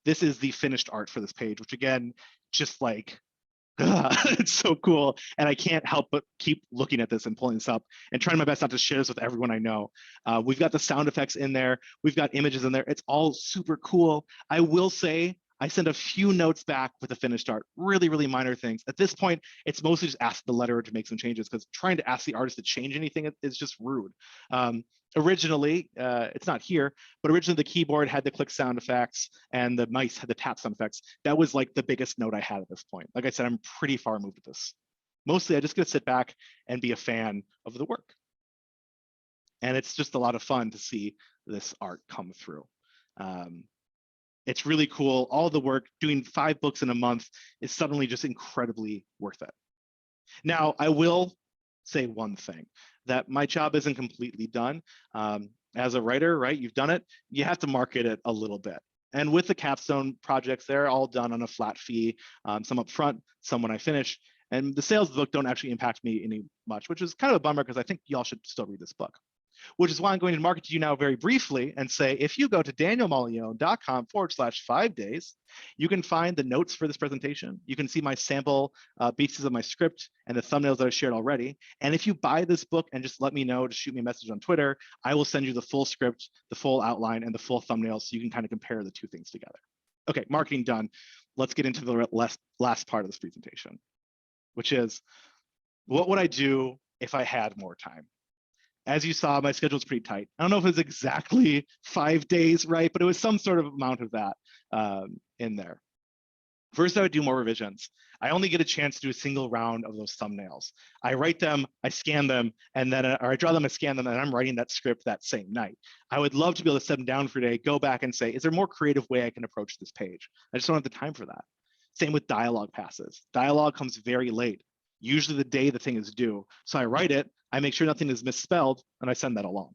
[SPEAKER 2] This is the finished art for this page, which again, just like, it's so cool. And I can't help but keep looking at this and pulling this up and trying my best not to share this with everyone I know. We've got the sound effects in there. We've got images in there. It's all super cool. I will say, I send a few notes back with the finished art, really, really minor things. At this point, it's mostly just ask the letterer to make some changes, because trying to ask the artist to change anything is just rude. Originally, it's not here, but originally the keyboard had the click sound effects and the mice had the tap sound effects. That was like the biggest note I had at this point. Like I said, I'm pretty far moved with this. Mostly, I just get to sit back and be a fan of the work. And it's just a lot of fun to see this art come through. It's really cool. All the work, doing 5 books in a month is suddenly just incredibly worth it. Now, I will say one thing, that my job isn't completely done. As a writer, right, you've done it, you have to market it a little bit. And with the capstone projects, they're all done on a flat fee, some up front, some when I finish. And the sales of the book don't actually impact me any much, which is kind of a bummer because I think y'all should still read this book. Which is why I'm going to market to you now very briefly and say, if you go to danielmolione.com/5days, you can find the notes for this presentation. You can see my sample pieces of my script and the thumbnails that I shared already. And if you buy this book and just let me know, just shoot me a message on Twitter, I will send you the full script, the full outline, and the full thumbnail so you can kind of compare the two things together. Okay, marketing done. Let's get into the last part of this presentation, which is, what would I do if I had more time? As you saw, my schedule is pretty tight. I don't know if it was exactly 5 days, right? But it was some sort of amount of that in there. First, I would do more revisions. I only get a chance to do a single round of those thumbnails. I write them, I scan them, and then, or I draw them, I scan them, and I'm writing that script that same night. I would love to be able to set them down for a day, go back and say, is there a more creative way I can approach this page? I just don't have the time for that. Same with dialogue passes. Dialogue comes very late, usually the day the thing is due. So I write it, I make sure nothing is misspelled, and I send that along.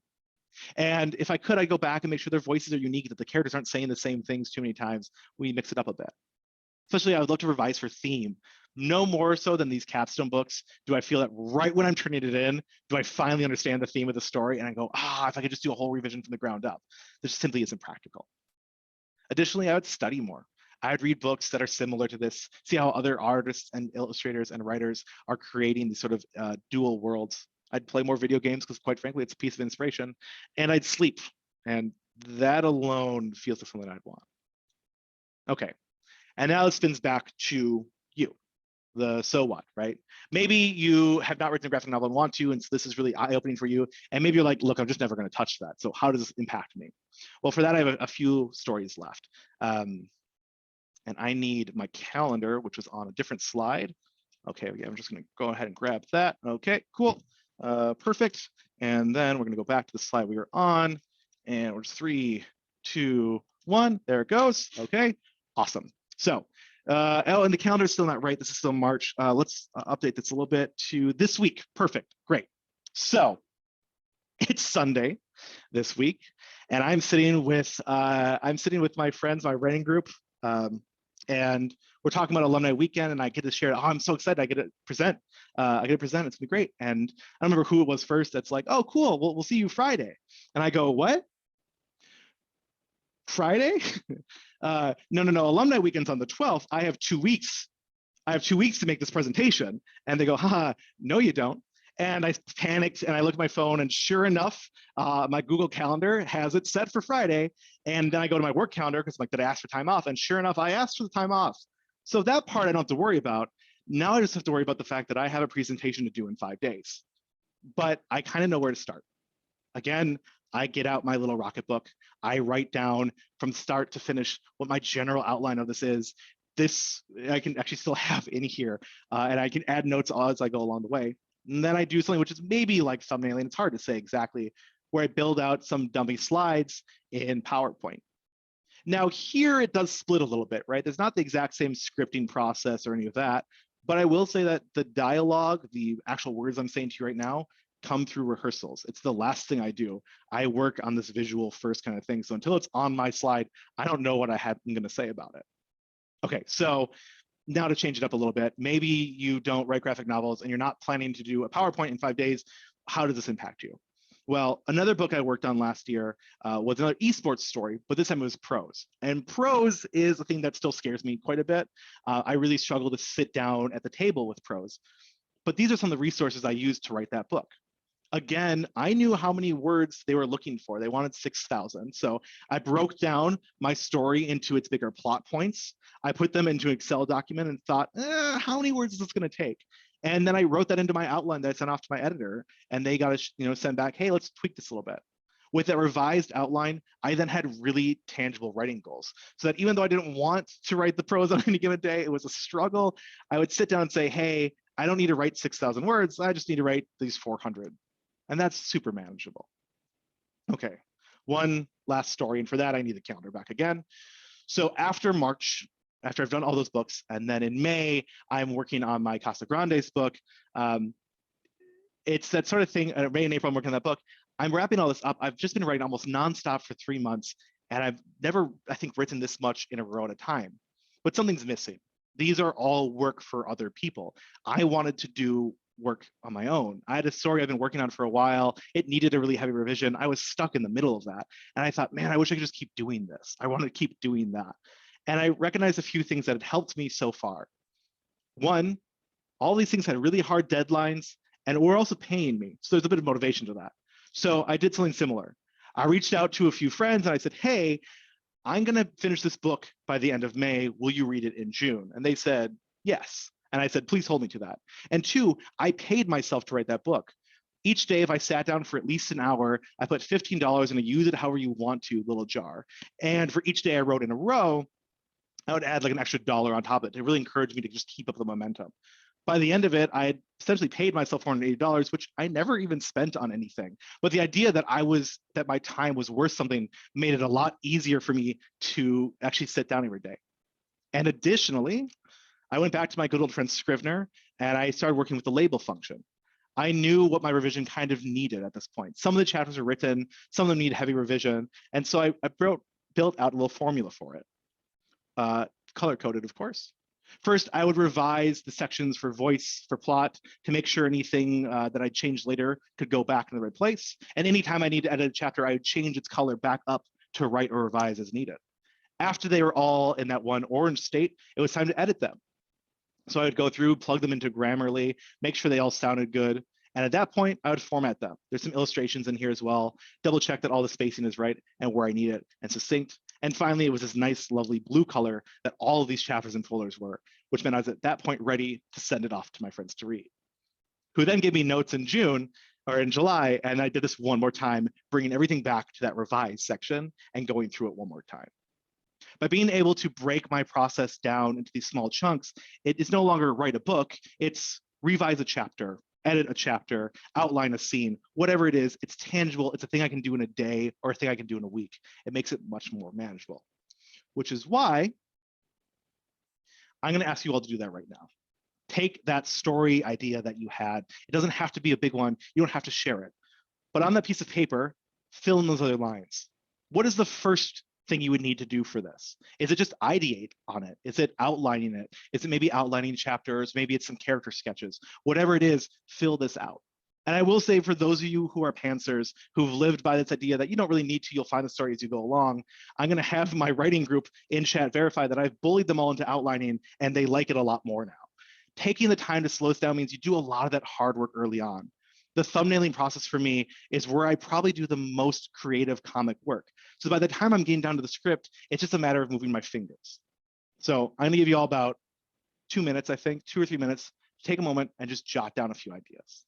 [SPEAKER 2] And if I could, I'd go back and make sure their voices are unique, that the characters aren't saying the same things too many times. We mix it up a bit. Especially, I would love to revise for theme. No more so than these capstone books do I feel that right when I'm turning it in, do I finally understand the theme of the story, and I go, if I could just do a whole revision from the ground up. This simply isn't practical. Additionally, I would study more. I'd read books that are similar to this, see how other artists and illustrators and writers are creating these sort of dual worlds. I'd play more video games because, quite frankly, it's a piece of inspiration, and I'd sleep. And that alone feels like something I'd want. Okay, and now it spins back to you, the so what, right? Maybe you have not written a graphic novel and want to, and so this is really eye-opening for you. And maybe you're like, look, I'm just never going to touch that. So how does this impact me? Well, for that, I have a few stories left. And I need my calendar, which was on a different slide. Okay, I'm just going to go ahead and grab that. Okay, cool. Perfect. And then we're going to go back to the slide we were on. And we're just 3, 2, 1. There it goes. Okay, awesome. So, and the calendar is still not right. This is still March. Let's update this a little bit to this week. Perfect. Great. So, it's Sunday this week, and I'm sitting with my friends, my writing group, and we're talking about Alumni Weekend, and I get to share. Oh, I'm so excited! I get to present. It's gonna be great. And I don't remember who it was first. That's like, oh, cool. We'll see you Friday. And I go, what? Friday? No. Alumni Weekend's on the 12th. I have 2 weeks. I have 2 weeks to make this presentation. And they go, haha, no, you don't. And I panicked and I looked at my phone, and sure enough, my Google Calendar has it set for Friday. And then I go to my work calendar because I'm like, did I ask for time off? And sure enough, I asked for the time off. So that part I don't have to worry about. Now I just have to worry about the fact that I have a presentation to do in 5 days. But I kind of know where to start. Again, I get out my little rocket book. I write down from start to finish what my general outline of this is. This I can actually still have in here, and I can add notes as I go along the way. And then I do something which is maybe like thumbnailing. It's hard to say exactly, where I build out some dummy slides in PowerPoint. Now here it does split a little bit, right? There's not the exact same scripting process or any of that, but I will say that the dialogue, the actual words I'm saying to you right now, come through rehearsals. It's the last thing I do. I work on this visual first kind of thing. So until it's on my slide, I don't know what I'm going to say about it. Okay, so now to change it up a little bit, maybe you don't write graphic novels and you're not planning to do a PowerPoint in 5 days. How does this impact you? Well, another book I worked on last year was another esports story, but this time it was prose. And prose is a thing that still scares me quite a bit. I really struggle to sit down at the table with prose. But these are some of the resources I used to write that book. Again, I knew how many words they were looking for. They wanted 6,000. So I broke down my story into its bigger plot points. I put them into an Excel document and thought, how many words is this going to take? And then I wrote that into my outline that I sent off to my editor, and they got to send back, hey, let's tweak this a little bit. With that revised outline, I then had really tangible writing goals. So that even though I didn't want to write the prose on any given day, it was a struggle. I would sit down and say, hey, I don't need to write 6,000 words. I just need to write these 400. And that's super manageable. Okay, one last story. And for that, I need the calendar back again. So after March, after I've done all those books, and then in May, I'm working on my Casa Grande's book. It's that sort of thing. May and April, I'm working on that book. I'm wrapping all this up. I've just been writing almost nonstop for 3 months, and I've never, I think, written this much in a row at a time. But something's missing. These are all work for other people. I wanted to do work on my own. I had a story I've been working on for a while. It needed a really heavy revision. I was stuck in the middle of that. And I thought, man, I wish I could just keep doing this. I want to keep doing that. And I recognized a few things that had helped me so far. One, all these things had really hard deadlines and were also paying me. So there's a bit of motivation to that. So I did something similar. I reached out to a few friends and I said, hey, I'm going to finish this book by the end of May. Will you read it in June? And they said, yes. And I said, please hold me to that. And two, I paid myself to write that book. Each day, if I sat down for at least an hour, I put $15 in a use it however you want to little jar. And for each day I wrote in a row, I would add like an extra $1 on top of it to really encourage me to just keep up the momentum. By the end of it, I had essentially paid myself $480, which I never even spent on anything. But the idea that that my time was worth something made it a lot easier for me to actually sit down every day. And additionally, I went back to my good old friend Scrivener and I started working with the label function. I knew what my revision kind of needed at this point. Some of the chapters are written, some of them need heavy revision. And so I built out a little formula for it. Color-coded, of course. First, I would revise the sections for voice, for plot, to make sure anything that I changed later could go back in the right place. And anytime I need to edit a chapter, I would change its color back up to write or revise as needed. After they were all in that one orange state, it was time to edit them. So I would go through, plug them into Grammarly, make sure they all sounded good. And at that point, I would format them. There's some illustrations in here as well, double check that all the spacing is right and where I need it and succinct. And finally, it was this nice, lovely blue color that all of these chapters and folders were, which meant I was at that point ready to send it off to my friends to read, who then gave me notes in June or in July. And I did this one more time, bringing everything back to that revised section and going through it one more time. By being able to break my process down into these small chunks, it is no longer write a book, it's revise a chapter, edit a chapter, outline a scene, whatever it is, it's tangible, it's a thing I can do in a day or a thing I can do in a week. It makes it much more manageable, which is why I'm gonna ask you all to do that right now. Take that story idea that you had. It doesn't have to be a big one, you don't have to share it. But on that piece of paper, fill in those other lines. What is the first thing you would need to do for this? Is it just ideate on it? Is it outlining it? Is it maybe outlining chapters? Maybe it's some character sketches. Whatever it is, fill this out. And I will say for those of you who are pantsers, who've lived by this idea that you don't really need to, you'll find the story as you go along, I'm gonna have my writing group in chat verify that I've bullied them all into outlining and they like it a lot more now. Taking the time to slow this down means you do a lot of that hard work early on. The thumbnailing process for me is where I probably do the most creative comic work. So by the time I'm getting down to the script, it's just a matter of moving my fingers. So I'm gonna give you all about 2 minutes, I think, 2 or 3 minutes, take a moment and just jot down a few ideas.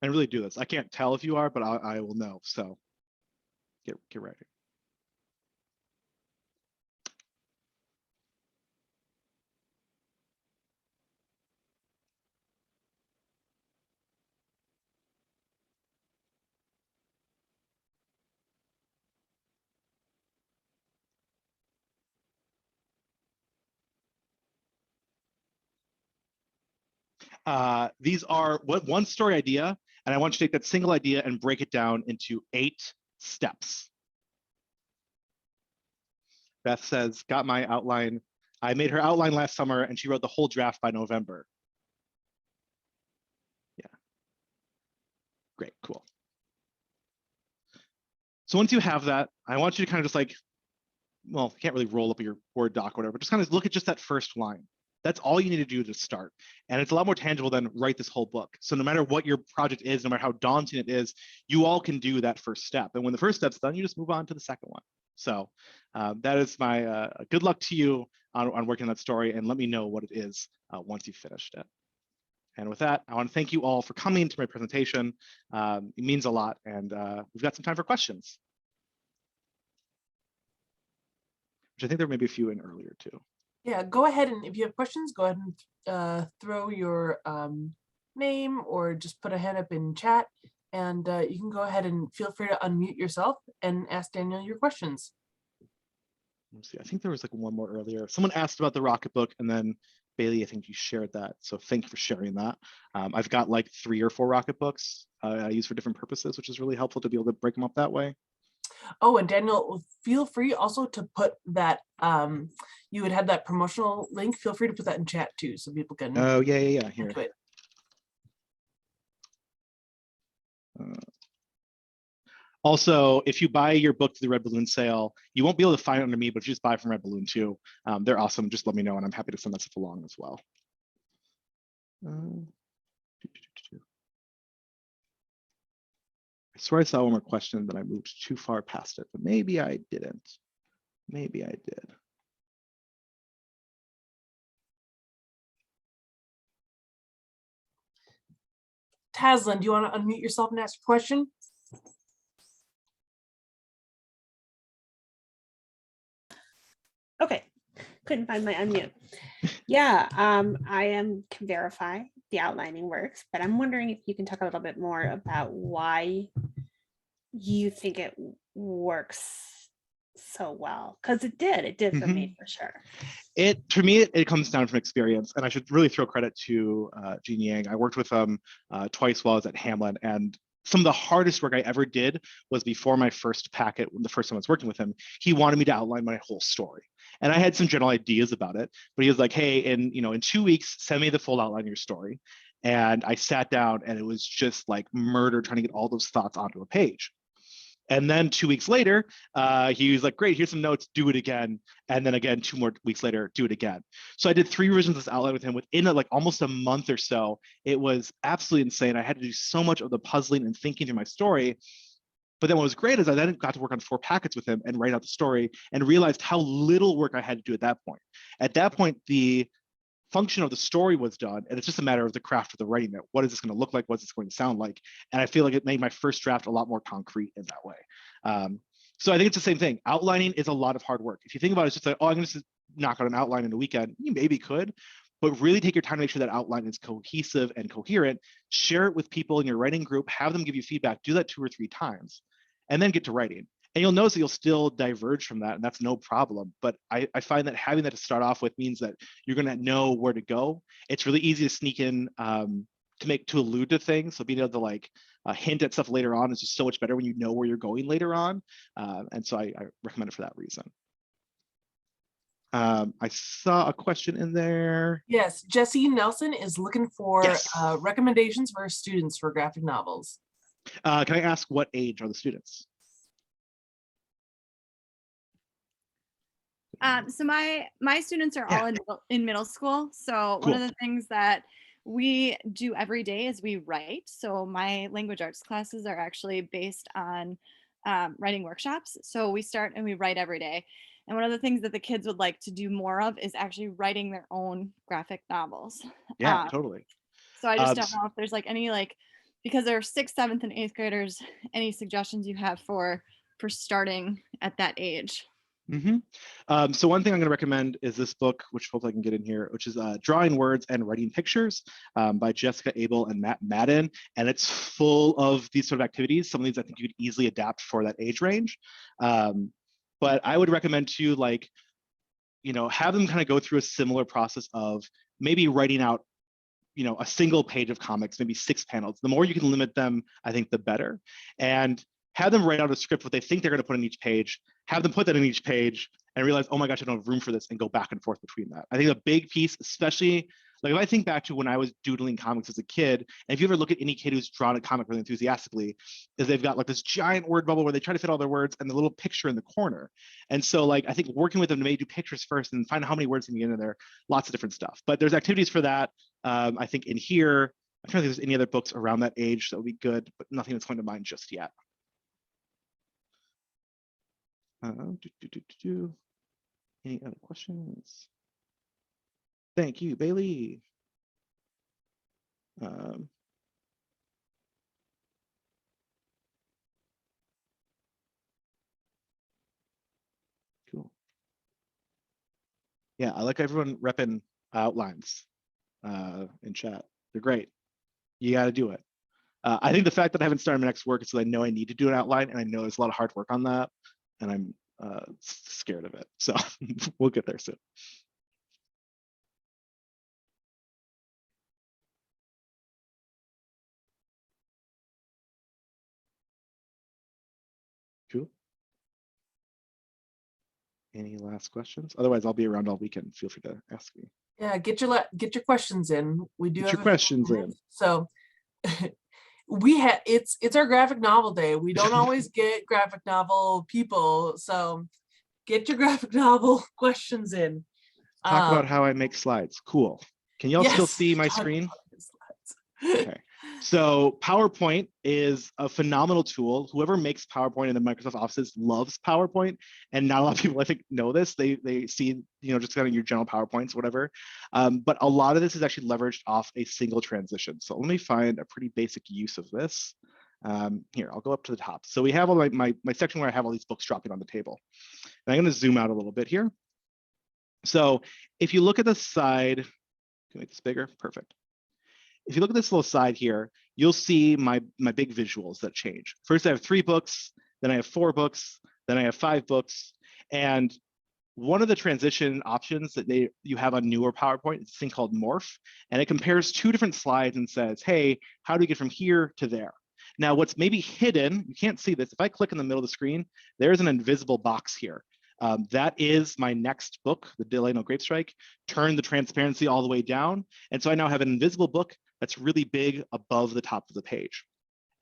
[SPEAKER 2] And really do this. I can't tell if you are, but I will know. So get ready. These are one story idea, and I want you to take that single idea and break it down into 8 steps. Beth says, got my outline. I made her outline last summer and she wrote the whole draft by November. Yeah. Great, cool. So once you have that, I want you to kind of just like, well, you can't really roll up your Word doc or whatever, but just kind of look at just that first line. That's all you need to do to start. And it's a lot more tangible than write this whole book. So no matter what your project is, no matter how daunting it is, you all can do that first step. And when the first step's done, you just move on to the second one. So that is my good luck to you on working on that story, and let me know what it is once you've finished it. And with that, I want to thank you all for coming to my presentation. It means a lot, and we've got some time for questions, which I think there may be a few in earlier too.
[SPEAKER 1] Yeah, go ahead, and if you have questions, go ahead and throw your name or just put a hand up in chat, and you can go ahead and feel free to unmute yourself and ask Daniel your questions.
[SPEAKER 2] Let's see, I think there was like one more earlier. Someone asked about the Rocket book, and then Bailey, I think you shared that. So thank you for sharing that. I've got like 3 or 4 Rocket books I use for different purposes, which is really helpful to be able to break them up that way.
[SPEAKER 1] Oh, and Daniel, feel free also to put that, you would have that promotional link. Feel free to put that in chat too, so people can
[SPEAKER 2] Oh, yeah. Here.
[SPEAKER 1] into it.
[SPEAKER 2] Also, if you buy your book to the Red Balloon sale, you won't be able to find it under me, but if you just buy from Red Balloon too, they're awesome. Just let me know, and I'm happy to send that stuff along as well. I swear I saw one more question, but I moved too far past it, but maybe I didn't. Maybe I did.
[SPEAKER 1] Taslin, do you want to unmute yourself and ask a question?
[SPEAKER 3] Okay, couldn't find my unmute. Yeah, can verify the outlining works, but I'm wondering if you can talk a little bit more about why you think it works so well, because it did for me for sure.
[SPEAKER 2] For me, it comes down from experience, and I should really throw credit to Gene Yang. I worked with him twice while I was at Hamline, and some of the hardest work I ever did was before my first packet, when the first time I was working with him, he wanted me to outline my whole story. And I had some general ideas about it, but he was like, hey, in 2 weeks, send me the full outline of your story. And I sat down, and it was just like murder trying to get all those thoughts onto a page. And then 2 weeks later, he was like, great, here's some notes, do it again. And then again, 2 more weeks later, do it again. So I did 3 revisions of this outline with him within like almost a month or so. It was absolutely insane. I had to do so much of the puzzling and thinking through my story. But then what was great is I then got to work on 4 packets with him and write out the story and realized how little work I had to do at that point. At that point, the function of the story was done, and it's just a matter of the craft of the writing it. What is this going to look like? What's this going to sound like? And I feel like it made my first draft a lot more concrete in that way. So I think it's the same thing. Outlining is a lot of hard work. If you think about it, it's just like, oh, I'm going to just knock out an outline in a weekend. You maybe could, but really take your time to make sure that outline is cohesive and coherent. Share it with people in your writing group, have them give you feedback, do that 2 or 3 times, and then get to writing. And you'll notice that you'll still diverge from that, and that's no problem. But I find that having that to start off with means that you're going to know where to go. It's really easy to sneak in to allude to things. So being able to like hint at stuff later on is just so much better when you know where you're going later on. And so I recommend it for that reason. I saw a question in there.
[SPEAKER 1] Yes, Jesse Nelson is looking for
[SPEAKER 2] Yes.
[SPEAKER 1] recommendations for students for graphic novels.
[SPEAKER 2] Can I ask what age are the students?
[SPEAKER 4] So my students are all in middle school. So
[SPEAKER 2] Cool.
[SPEAKER 4] one of the things that we do every day is we write. So my language arts classes are actually based on writing workshops. So we start and we write every day. And one of the things that the kids would like to do more of is actually writing their own graphic novels.
[SPEAKER 2] Yeah, totally.
[SPEAKER 4] So I just don't know if there's like any because they're 6th, 7th, and 8th graders, any suggestions you have for starting at that age?
[SPEAKER 2] So one thing I'm going to recommend is this book, which hopefully I can get in here, which is Drawing Words and Writing Pictures by Jessica Abel and Matt Madden. And it's full of these sort of activities. Some of these I think you could easily adapt for that age range. But I would recommend to have them kind of go through a similar process of maybe writing out a single page of comics, maybe 6 panels. The more you can limit them, I think the better. And have them write out a script, what they think they're going to put on each page, have them put that in each page and realize, oh my gosh, I don't have room for this, and go back and forth between that. I think a big piece, especially like if I think back to when I was doodling comics as a kid, and if you ever look at any kid who's drawn a comic really enthusiastically, is they've got like this giant word bubble where they try to fit all their words and the little picture in the corner. And so like, I think working with them to maybe do pictures first and find out how many words can get in there, lots of different stuff. But there's activities for that. I think in here, I'm trying to think if there's any other books around that age that would be good, but nothing that's coming to mind just yet. Any other questions? Thank you, Bailey. Cool. Yeah, I like everyone repping outlines in chat. They're great. You got to do it. I think the fact that I haven't started my next work is because I know I need to do an outline, and I know there's a lot of hard work on that, and I'm scared of it. So we'll get there soon. Cool. Any last questions? Otherwise, I'll be around all weekend. Feel free to ask me.
[SPEAKER 1] Yeah, get your questions in. We do
[SPEAKER 2] Get
[SPEAKER 1] have
[SPEAKER 2] your
[SPEAKER 1] a few
[SPEAKER 2] questions in.
[SPEAKER 1] minutes. So it's our graphic novel day. We don't always get graphic novel people, so get your graphic novel questions in.
[SPEAKER 2] Talk about how I make slides. Cool. Can y'all still see my screen? Okay. So PowerPoint is a phenomenal tool. Whoever makes PowerPoint in the Microsoft offices loves PowerPoint, and not a lot of people I think know this. They see, you know, just kind of your general PowerPoints, whatever. But a lot of this is actually leveraged off a single transition. So let me find a pretty basic use of this. Here, I'll go up to the top. So we have all my section where I have all these books dropping on the table. And I'm going to zoom out a little bit here. So if you look at the side, can I make this bigger? Perfect. If you look at this little side here, you'll see my big visuals that change. First, I have 3 books, then I have 4 books, then I have 5 books. And one of the transition options that you have on newer PowerPoint is this thing called Morph. And it compares 2 different slides and says, hey, how do we get from here to there? Now, what's maybe hidden, you can't see this. If I click in the middle of the screen, there's an invisible box here. That is my next book, The Delano Grape Strike. Turn the transparency all the way down. And so I now have an invisible book that's really big above the top of the page.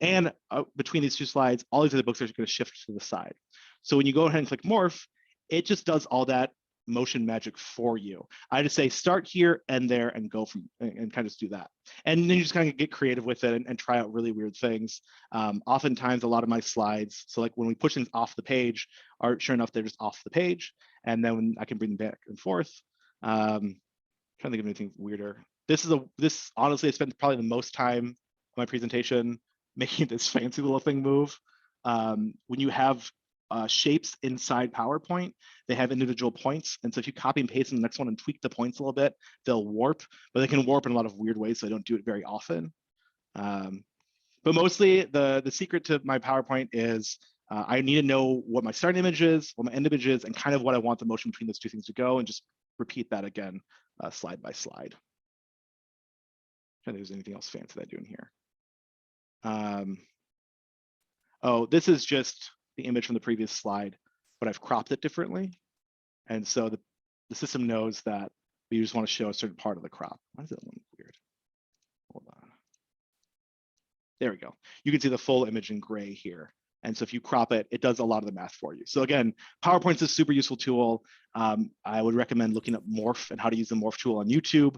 [SPEAKER 2] And between these 2 slides, all these other books are going to shift to the side. So when you go ahead and click Morph, it just does all that motion magic for you. I just say start here and there and go from and kind of just do that. And then you just kind of get creative with it and try out really weird things. Oftentimes, a lot of my slides, so like when we push things off the page, are sure enough, they're just off the page. And then when I can bring them back and forth. Trying to think of anything weirder. This honestly, I spent probably the most time on my presentation making this fancy little thing move. When you have shapes inside PowerPoint, they have individual points. And so if you copy and paste in the next one and tweak the points a little bit, they'll warp, but they can warp in a lot of weird ways. So I don't do it very often. But mostly the secret to my PowerPoint is I need to know what my starting image is, what my end image is, and kind of what I want the motion between those 2 things to go, and just repeat that again, slide by slide. I don't think there's anything else fancy that I do in here. Oh, this is just the image from the previous slide, but I've cropped it differently. And so the system knows that you just want to show a certain part of the crop. Why is that one weird? Hold on. There we go. You can see the full image in gray here. And so if you crop it, it does a lot of the math for you. So again, PowerPoint's a super useful tool. I would recommend looking up Morph and how to use the Morph tool on YouTube.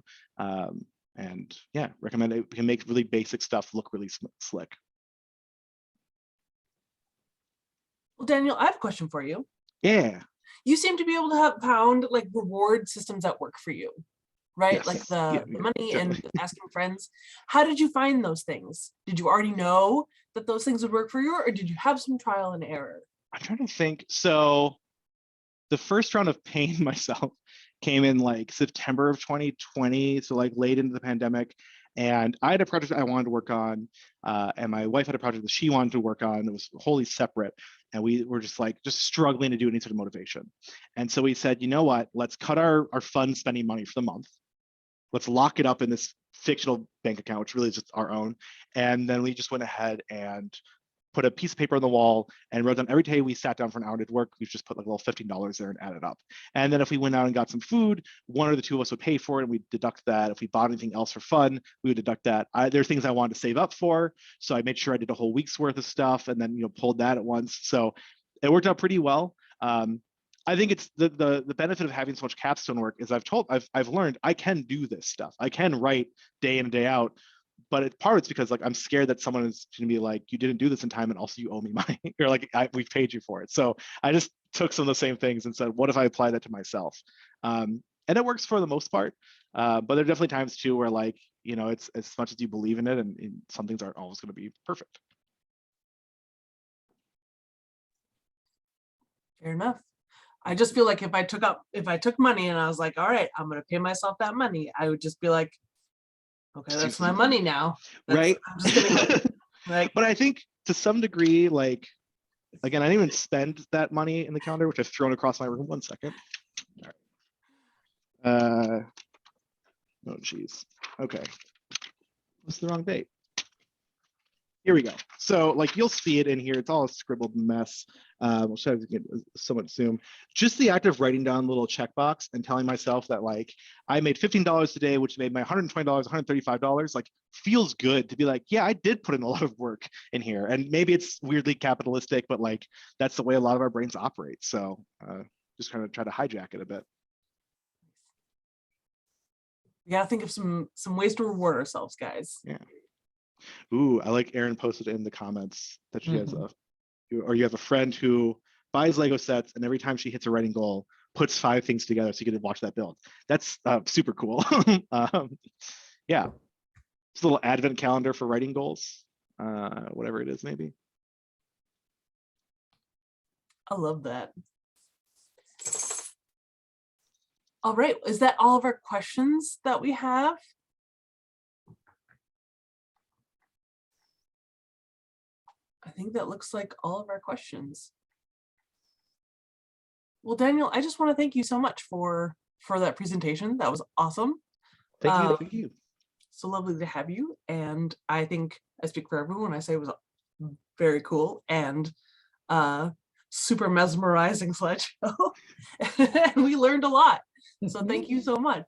[SPEAKER 2] And yeah, recommend it. We can make really basic stuff look really slick.
[SPEAKER 1] Well, Daniel, I have a question for you.
[SPEAKER 2] Yeah.
[SPEAKER 1] You seem to be able to have found like reward systems that work for you, right?
[SPEAKER 2] Yes.
[SPEAKER 1] Like the money
[SPEAKER 2] definitely.
[SPEAKER 1] and asking friends. How did you find those things? Did you already know that those things would work for you, or did you have some trial and error?
[SPEAKER 2] I'm trying to think. So the first round of paying myself came in like September of 2020, so like late into the pandemic. And I had a project I wanted to work on, and my wife had a project that she wanted to work on. It was wholly separate, and we were just struggling to do any sort of motivation. And so we said, you know what? Let's cut our fun spending money for the month. Let's lock it up in this fictional bank account, which really is just our own. And then we just went ahead and put a piece of paper on the wall and wrote down every day we sat down for an hour and did work, we just put like a little $15 there and added up. And then if we went out and got some food, one or the 2 of us would pay for it and we'd deduct that. If we bought anything else for fun, we would deduct that. There are things I wanted to save up for. So I made sure I did a whole week's worth of stuff and then, pulled that at once. So it worked out pretty well. I think it's the benefit of having so much capstone work is I've learned I can do this stuff. I can write day in and day out. But part of it's because I'm scared that someone is going to be like, you didn't do this in time and also you owe me money, or we've paid you for it. So I just took some of the same things and said, what if I apply that to myself? And it works for the most part. But there are definitely times too where it's as much as you believe in it and some things aren't always going to be perfect.
[SPEAKER 1] Fair enough. I just feel like if I took money and I was like, all right, I'm going to pay myself that money, I would just be like, okay, that's my money now.
[SPEAKER 2] Right.
[SPEAKER 1] I'm just gonna
[SPEAKER 2] but I think to some degree, again, I didn't even spend that money in the calendar, which I've thrown across my room. 1 second. All right. Oh, geez. Okay. What's the wrong date? Here we go. So like you'll see it in here. It's all a scribbled mess. We'll try to get somewhat zoom. Just the act of writing down a little checkbox and telling myself that like I made $15 today, which made my $120, $135, like feels good to be like, yeah, I did put in a lot of work in here. And maybe it's weirdly capitalistic, but like that's the way a lot of our brains operate. So just kind of try to hijack it a bit.
[SPEAKER 1] We gotta think of some ways to reward ourselves, guys.
[SPEAKER 2] Yeah. Ooh, I like Erin posted in the comments that she has or you have a friend who buys Lego sets and every time she hits a writing goal, puts 5 things together so you get to watch that build. That's super cool. Yeah, it's a little advent calendar for writing goals, whatever it is, maybe.
[SPEAKER 1] I love that. All right, is that all of our questions that we have? I think that looks like all of our questions. Well, Daniel, I just want to thank you so much for that presentation. That was awesome.
[SPEAKER 2] Thank you. Thank you.
[SPEAKER 1] So lovely to have you. And I think I speak for everyone when I say it was very cool and super mesmerizing slideshow. And we learned a lot. So thank you so much.